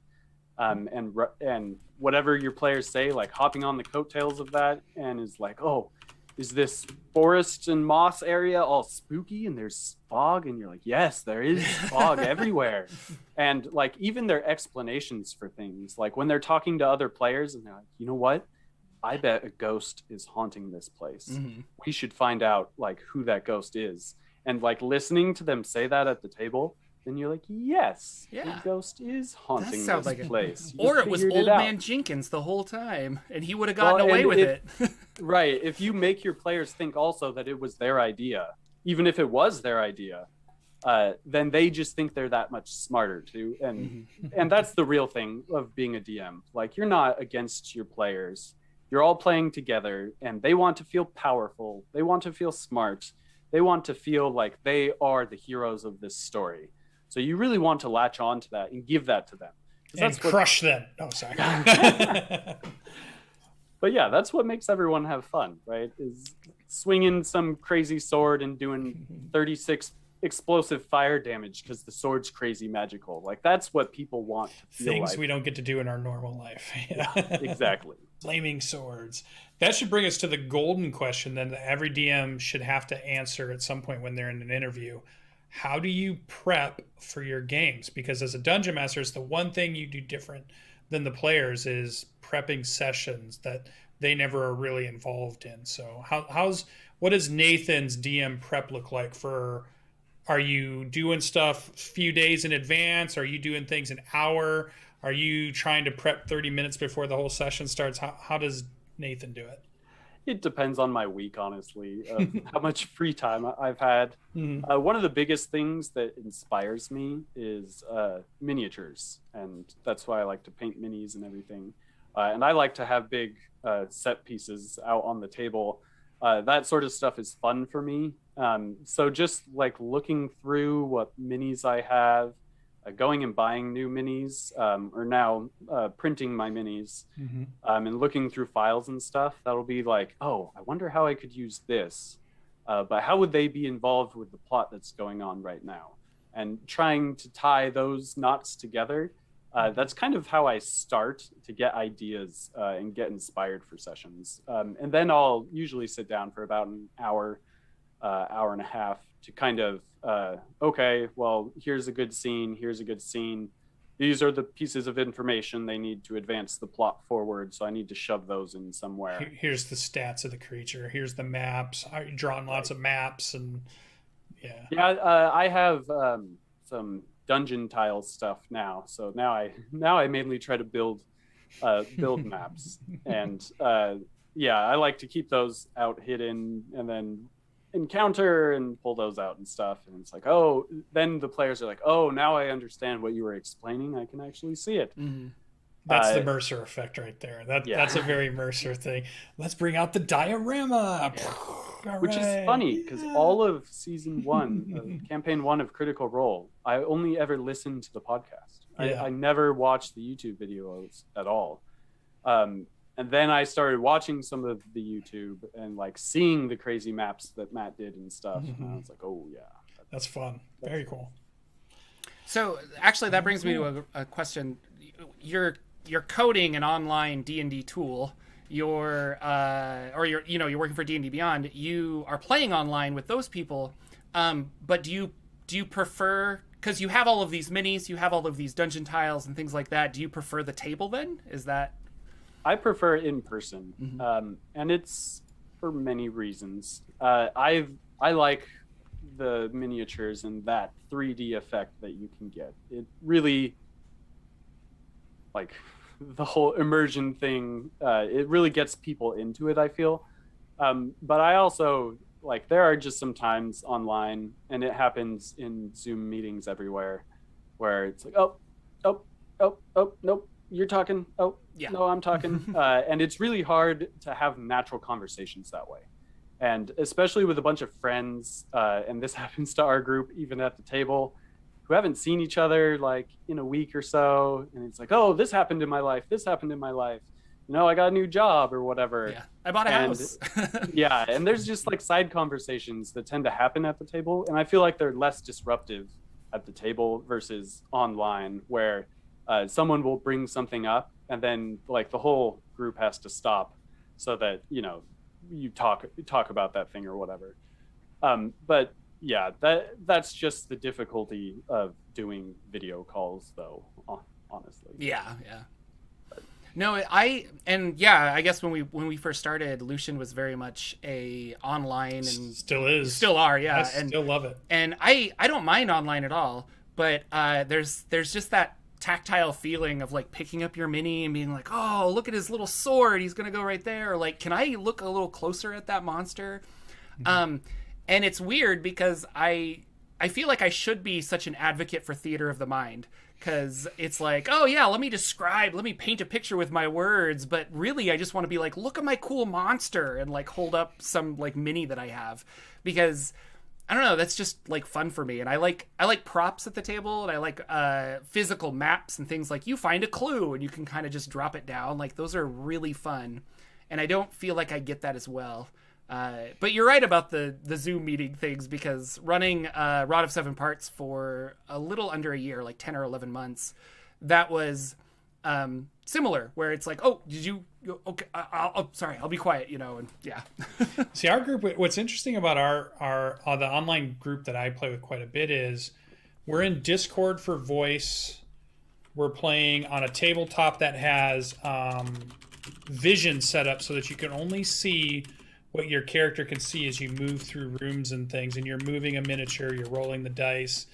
and whatever your players say, like hopping on the coattails of that, and is like, oh, is this forest and moss area all spooky and there's fog? And you're like, yes, there is fog everywhere. And like even their explanations for things, like when they're talking to other players and they're like, you know what? I bet a ghost is haunting this place. Mm-hmm. We should find out like who that ghost is. And like listening to them say that at the table, then you're like, yes, the ghost is haunting this like place. Or it was Old Man Jenkins the whole time, and he would have gotten away with it. Right. If you make your players think also that it was their idea, even if it was their idea, then they just think they're that much smarter too. And that's the real thing of being a DM. Like, you're not against your players. You're all playing together, and they want to feel powerful. They want to feel smart. They want to feel like they are the heroes of this story. So you really want to latch on to that and give that to them. And crush them. Oh, sorry. But yeah, that's what makes everyone have fun, right? Is swinging some crazy sword and doing 36 explosive fire damage because the sword's crazy magical. Like, that's what people want to feel Things like. we don't get to do in our normal life. Yeah, exactly. Flaming swords. That should bring us to the golden question then that every DM should have to answer at some point when they're in an interview. How do you prep for your games? Because as a dungeon master, it's the one thing you do different than the players is prepping sessions that they never are really involved in. So what does Nathan's DM prep look like for? Are you doing stuff a few days in advance? Are you doing things an hour? Are you trying to prep 30 minutes before the whole session starts? How does Nathan do it? It depends on my week, honestly, of how much free time I've had. Mm-hmm. One of the biggest things that inspires me is miniatures. And that's why I like to paint minis and everything. And I like to have big set pieces out on the table. That sort of stuff is fun for me. So just like looking through what minis I have, going and buying new minis, or now printing my minis, mm-hmm. And looking through files and stuff, that'll be like, oh, I wonder how I could use this, but how would they be involved with the plot that's going on right now? And trying to tie those knots together, that's kind of how I start to get ideas and get inspired for sessions. And then I'll usually sit down for about an hour, hour and a half to kind of, okay, well, here's a good scene. These are the pieces of information they need to advance the plot forward, so I need to shove those in somewhere. Here's the stats of the creature. Here's the maps. I've drawn lots of maps, and I have some dungeon tile stuff now. So now I mainly try to build maps, and I like to keep those out hidden, and then encounter and pull those out and stuff. And it's like, oh, then the players are like, oh, now I understand what you were explaining. I can actually see it. Mm-hmm. That's the Mercer effect right there. That's a very Mercer thing. Let's bring out the diorama. Yeah. Which is funny because all of season 1 campaign 1 of Critical Role, I only ever listened to the podcast. I never watched the YouTube videos at all. And then I started watching some of the YouTube and like seeing the crazy maps that Matt did and stuff. Mm-hmm. And I was like, oh yeah, that's fun. Very cool. So actually, that brings me to a question. You're coding an online D&D tool. You're working for D&D Beyond. You are playing online with those people. But do you prefer, because you have all of these minis, you have all of these dungeon tiles and things like that. Do you prefer the table then? Is that? I prefer in person, mm-hmm. And it's for many reasons. I like the miniatures and that 3D effect that you can get. It really, like, the whole immersion thing, it really gets people into it, I feel. But I also, like, there are just some times online, and it happens in Zoom meetings everywhere, where it's like, nope. you're talking. Oh, Yeah. no, I'm talking. And it's really hard to have natural conversations that way. And especially with a bunch of friends, and this happens to our group, even at the table, who haven't seen each other like in a week or so. And it's like, oh, this happened in my life. This happened in my life. I got a new job or whatever. Yeah. I bought a house. Yeah. And there's just like side conversations that tend to happen at the table. And I feel like they're less disruptive at the table versus online, where someone will bring something up and then like the whole group has to stop so that, you talk about that thing or whatever. But yeah, that's just the difficulty of doing video calls, though. Honestly. Yeah. No, I guess when we first started, Lucian was very much a online and still are, yeah. Still love it. And I don't mind online at all, but there's just that tactile feeling of like picking up your mini and being like, oh, look at his little sword, he's gonna go right there, or like, can I look a little closer at that monster? And it's weird because I feel like I should be such an advocate for theater of the mind, because it's like, oh yeah, let me paint a picture with my words, but really I just want to be like, look at my cool monster, and like hold up some like mini that I have, because I don't know, that's just like fun for me. And I like props at the table, and I like physical maps and things like you find a clue and you can kind of just drop it down. Like those are really fun. And I don't feel like I get that as well. But you're right about the Zoom meeting things, because running Rod of Seven Parts for a little under a year, like 10 or 11 months, that was similar, where it's like, oh, did you? Okay, sorry, I'll be quiet, and yeah. See, our group. What's interesting about our the online group that I play with quite a bit is we're in Discord for voice. We're playing on a tabletop that has vision set up so that you can only see what your character can see as you move through rooms and things, and you're moving a miniature, you're rolling the dice,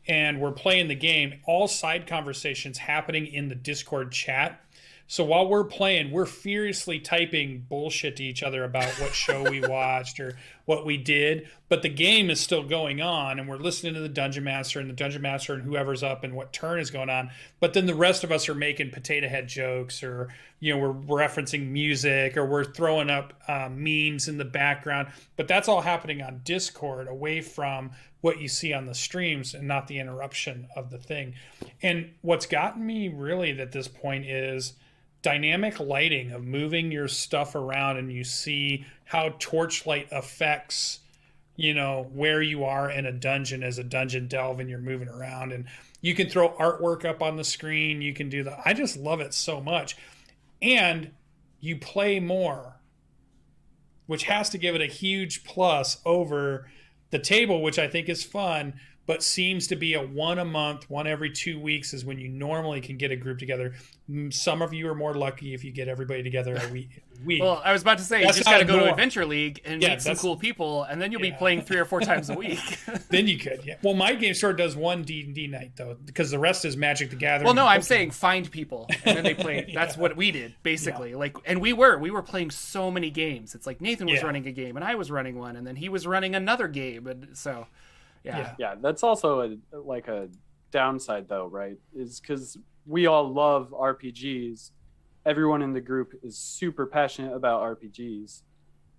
and we're playing the game. All side conversations happening in the Discord chat. So while we're playing, we're furiously typing bullshit to each other about what show we watched or what we did, but the game is still going on, and we're listening to the Dungeon Master and whoever's up and what turn is going on. But then the rest of us are making potato head jokes, or we're referencing music, or we're throwing up memes in the background. But that's all happening on Discord, away from what you see on the streams and not the interruption of the thing. And what's gotten me really at this point is dynamic lighting, of moving your stuff around, and you see how torchlight affects where you are in a dungeon as a dungeon delve, and you're moving around, and you can throw artwork up on the screen. You can do I just love it so much. And you play more, which has to give it a huge plus over the table, which I think is fun, but seems to be a one a month, one every 2 weeks is when you normally can get a group together. Some of you are more lucky if you get everybody together a week. Well, I was about to say, you just got to go to Adventure League and meet some cool people, and then you'll be playing 3 or 4 times a week. Then you could, yeah. Well, my game store does one D&D night, though, because the rest is Magic the Gathering. Well, no, I'm saying find people, and then they play. That's what we did, basically. Yeah. And we were playing so many games. It's like Nathan was running a game, and I was running one, and then he was running another game, and so... Yeah, that's also a downside, though, right? Is because we all love RPGs. Everyone in the group is super passionate about RPGs.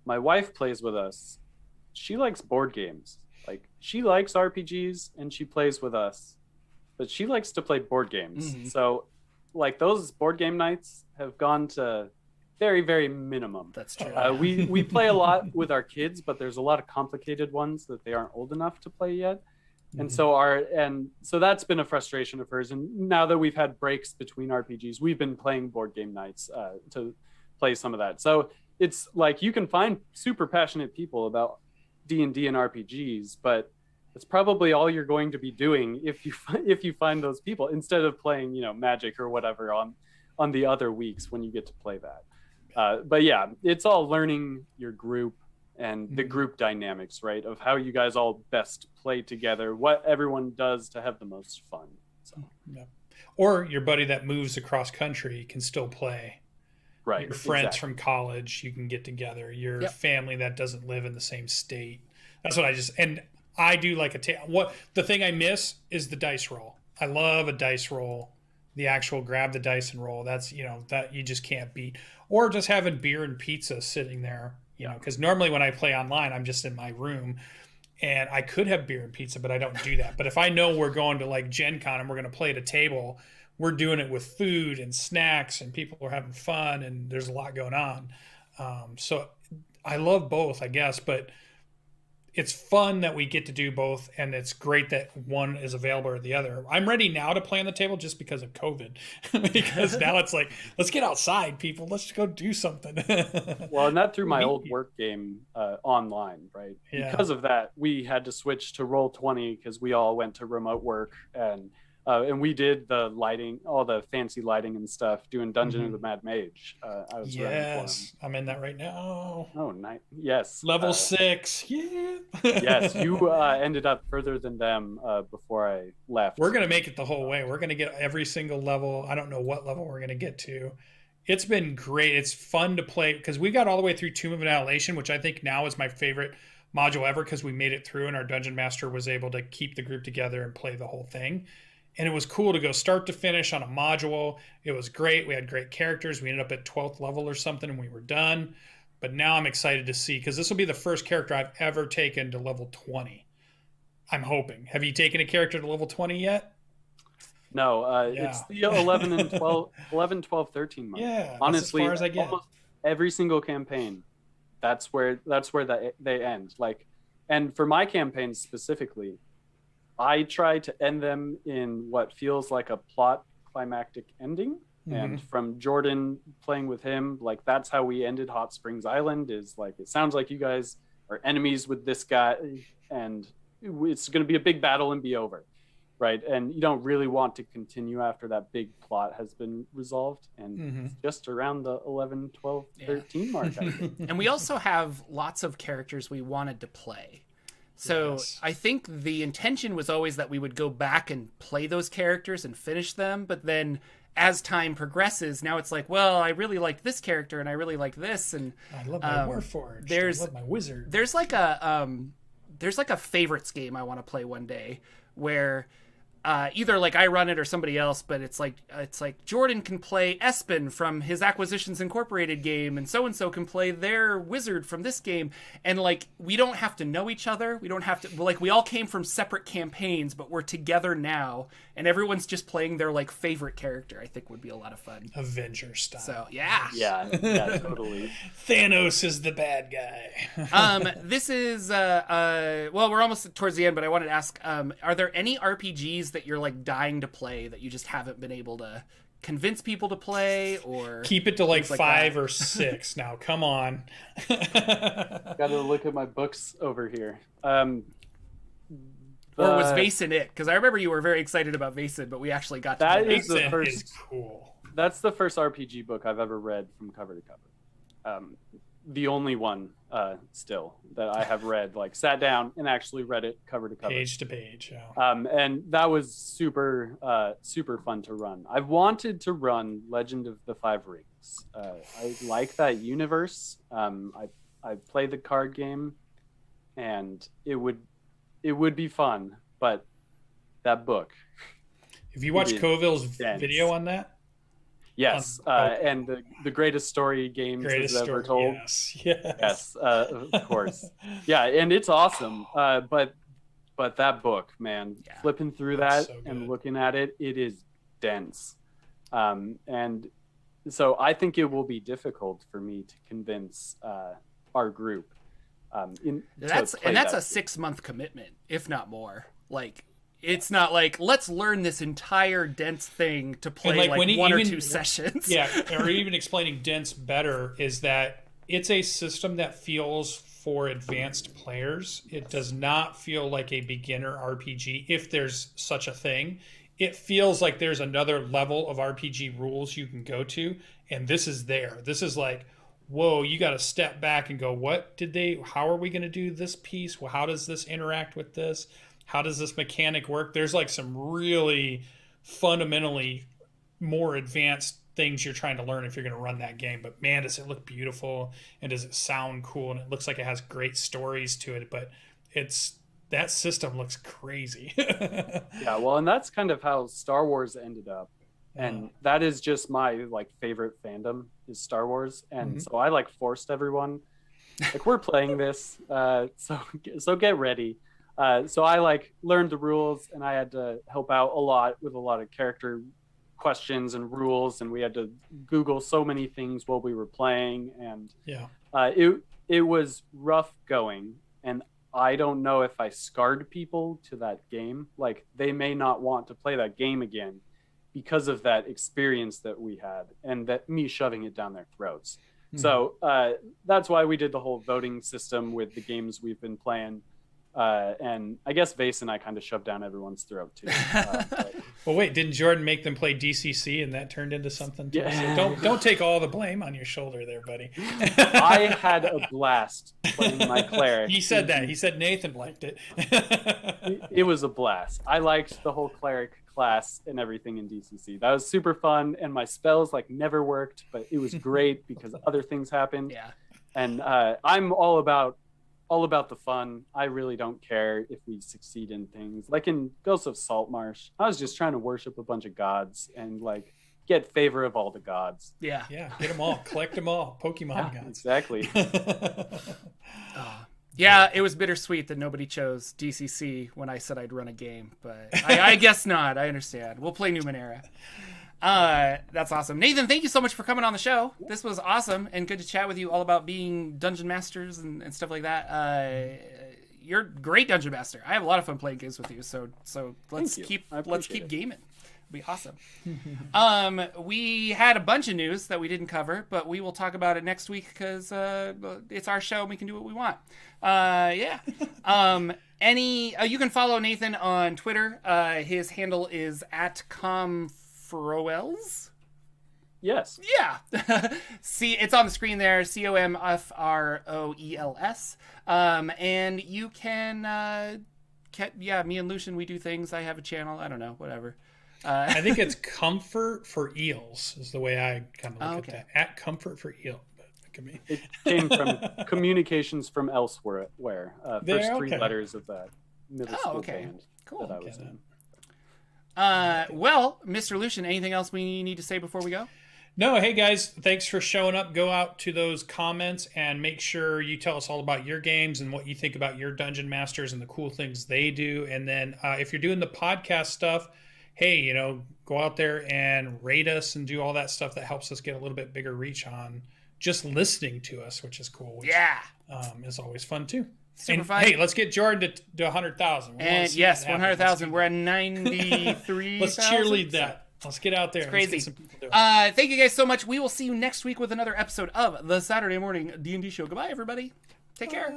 My wife plays with us. She likes board games. Like, she likes RPGs and she plays with us, but she likes to play board games. Mm-hmm. So, like, those board game nights have gone to very, very minimum. That's true. We play a lot with our kids, but there's a lot of complicated ones that they aren't old enough to play yet. And so that's been a frustration of hers. And now that we've had breaks between RPGs, we've been playing board game nights to play some of that. So it's like you can find super passionate people about D&D and RPGs, but it's probably all you're going to be doing if you find those people, instead of playing Magic or whatever on the other weeks when you get to play that. But yeah, it's all learning your group and the group dynamics, right? Of how you guys all best play together, what everyone does to have the most fun. So. Yeah. Or your buddy that moves across country can still play. Right. Your friends from college, you can get together. Your family that doesn't live in the same state. That's what I do like what the thing I miss is the dice roll. I love a dice roll the actual grab the dice and roll. That's, that you just can't beat. Or just having beer and pizza sitting there, because normally when I play online, I'm just in my room and I could have beer and pizza, but I don't do that. But if I know we're going to like Gen Con and we're going to play at a table, we're doing it with food and snacks and people are having fun and there's a lot going on. So I love both, I guess, but it's fun that we get to do both, and it's great that one is available or the other. I'm ready now to play on the table just because of COVID, because now it's like, let's get outside, people. Let's go do something. Well, and that threw my old work game online, right? Yeah. Because of that, we had to switch to Roll20 because we all went to remote work, and we did the lighting, all the fancy lighting and stuff, doing Dungeon of the Mad Mage. I was running for him. I'm in that right now. Oh, nice. Yes. Level 6. Yeah. Yes, you ended up further than them before I left. We're going to make it the whole way. We're going to get every single level. I don't know what level we're going to get to. It's been great. It's fun to play because we got all the way through Tomb of Annihilation, which I think now is my favorite module ever because we made it through and our Dungeon Master was able to keep the group together and play the whole thing. And it was cool to go start to finish on a module. It was great. We had great characters. We ended up at 12th level or something and we were done. But now I'm excited to see, because this will be the first character I've ever taken to level 20. I'm hoping. Have you taken a character to level 20 yet? No, it's the 11 and 12, 11, 12, 13 month. Yeah, honestly, as far as I get. Almost every single campaign, that's where they end. Like, and for my campaigns specifically, I try to end them in what feels like a plot climactic ending. Mm-hmm. And from Jordan playing with him, like that's how we ended Hot Springs Island. Is like, it sounds like you guys are enemies with this guy, and it's going to be a big battle and be over, right? And you don't really want to continue after that big plot has been resolved. And it's just around the 11, 12, 13 mark, I think. And we also have lots of characters we wanted to play. So I think the intention was always that we would go back and play those characters and finish them. But then as time progresses, now it's like, well, I really like this character and I really like this. And I love my Warforged. I love my Wizard. There's like a favorites game I want to play one day where either like I run it or somebody else, but it's like Jordan can play Espen from his Acquisitions Incorporated game, and so can play their wizard from this game, and like we don't have to know each other. We don't have to, like, we all came from separate campaigns, but we're together now, and everyone's just playing their like favorite character. I think would be a lot of fun. Avenger style. So yeah, totally. Thanos is the bad guy. This is well, we're almost towards the end, but I wanted to ask, are there any RPGs that you're like dying to play that you just haven't been able to convince people to play, or keep it to like 5 or 6 now? Come on. Gotta look at my books over here. Or was Vaesen it? Because I remember you were very excited about Vaesen, but we actually got to that. Is the first. Is cool. That's the first RPG book I've ever read from cover to cover. The only one still that I have read, like sat down and actually read it cover to cover, page to page. Yeah. And that was super fun to run. I've wanted to run Legend of the Five Rings. I like that universe. I played the card game, and it would be fun, but that book. Have you watched Coville's video on that? Yes, and the greatest story games ever told. Yes, of course. Yeah, and it's awesome. But that book, man, flipping through that and looking at it, it is dense. And so I think it will be difficult for me to convince our group. That's a 6-month commitment, if not more. Like, it's not like, let's learn this entire dense thing to play like one or two sessions. Yeah, or even explaining dense better is that it's a system that feels for advanced players. It does not feel like a beginner RPG, if there's such a thing. It feels like there's another level of RPG rules you can go to, and this is there. This is like, whoa, you got to step back and go, how are we going to do this piece? Well, how does this interact with this? How does this mechanic work? There's like some really fundamentally more advanced things you're trying to learn if you're going to run that game. But man, does it look beautiful, and does it sound cool, and it looks like it has great stories to it. But that system looks crazy. Yeah, well, and that's kind of how Star Wars ended up. And that is just my like favorite fandom is Star Wars. And so I like forced everyone, like, we're playing this, so get ready. So I like learned the rules, and I had to help out a lot with a lot of character questions and rules, and we had to Google so many things while we were playing, and it was rough going. And I don't know if I scarred people to that game. Like, they may not want to play that game again because of that experience that we had and that me shoving it down their throats. So that's why we did the whole voting system with the games we've been playing. And I guess Vase and I kind of shoved down everyone's throat too. Well, wait, didn't Jordan make them play DCC and that turned into something too? Yeah. So don't take all the blame on your shoulder there, buddy. I had a blast playing my cleric. He said that. He said Nathan liked it. It was a blast. I liked the whole cleric class and everything in DCC. That was super fun, and my spells like never worked, but it was great because other things happened. Yeah. And I'm all about the fun. I really don't care if we succeed in things. Like in Ghosts of Saltmarsh, I was just trying to worship a bunch of gods and like get favor of all the gods. Yeah. Yeah, get them all, collect them all, Pokemon gods. Exactly. Yeah, it was bittersweet that nobody chose DCC when I said I'd run a game, but I guess not. I understand. We'll play Numenera. That's awesome. Nathan, thank you so much for coming on the show. This was awesome and good to chat with you all about being dungeon masters and stuff like that. You're a great dungeon master. I have a lot of fun playing games with you. So let's keep gaming. It'll be awesome. We had a bunch of news that we didn't cover, but we will talk about it next week because it's our show and we can do what we want. Yeah. You can follow Nathan on Twitter. His handle is @comfroels. Yes. Yeah. See, it's on the screen there. COMFROELS. And you can, me and Lucian, we do things. I have a channel. I don't know, whatever. I think it's Comfort for Eels is the way I kind of look at that. @Comfort for Eel. It came from communications from elsewhere. First three letters of that middle school band that I was in. Well, Mr. Lucian, anything else we need to say before we go? No, hey guys, thanks for showing up. Go out to those comments and make sure you tell us all about your games and what you think about your dungeon masters and the cool things they do. And then if you're doing the podcast stuff, hey, go out there and rate us and do all that stuff that helps us get a little bit bigger reach on just listening to us, which is cool. Which, is always fun too. Super fun. Hey, let's get Jordan to 100,000. And yes, 100,000. We're at 93. Let's cheerlead that. Let's get out there. It's crazy. Let's get some people doing it. Thank you guys so much. We will see you next week with another episode of the Saturday Morning D&D Show. Goodbye, everybody. Take care.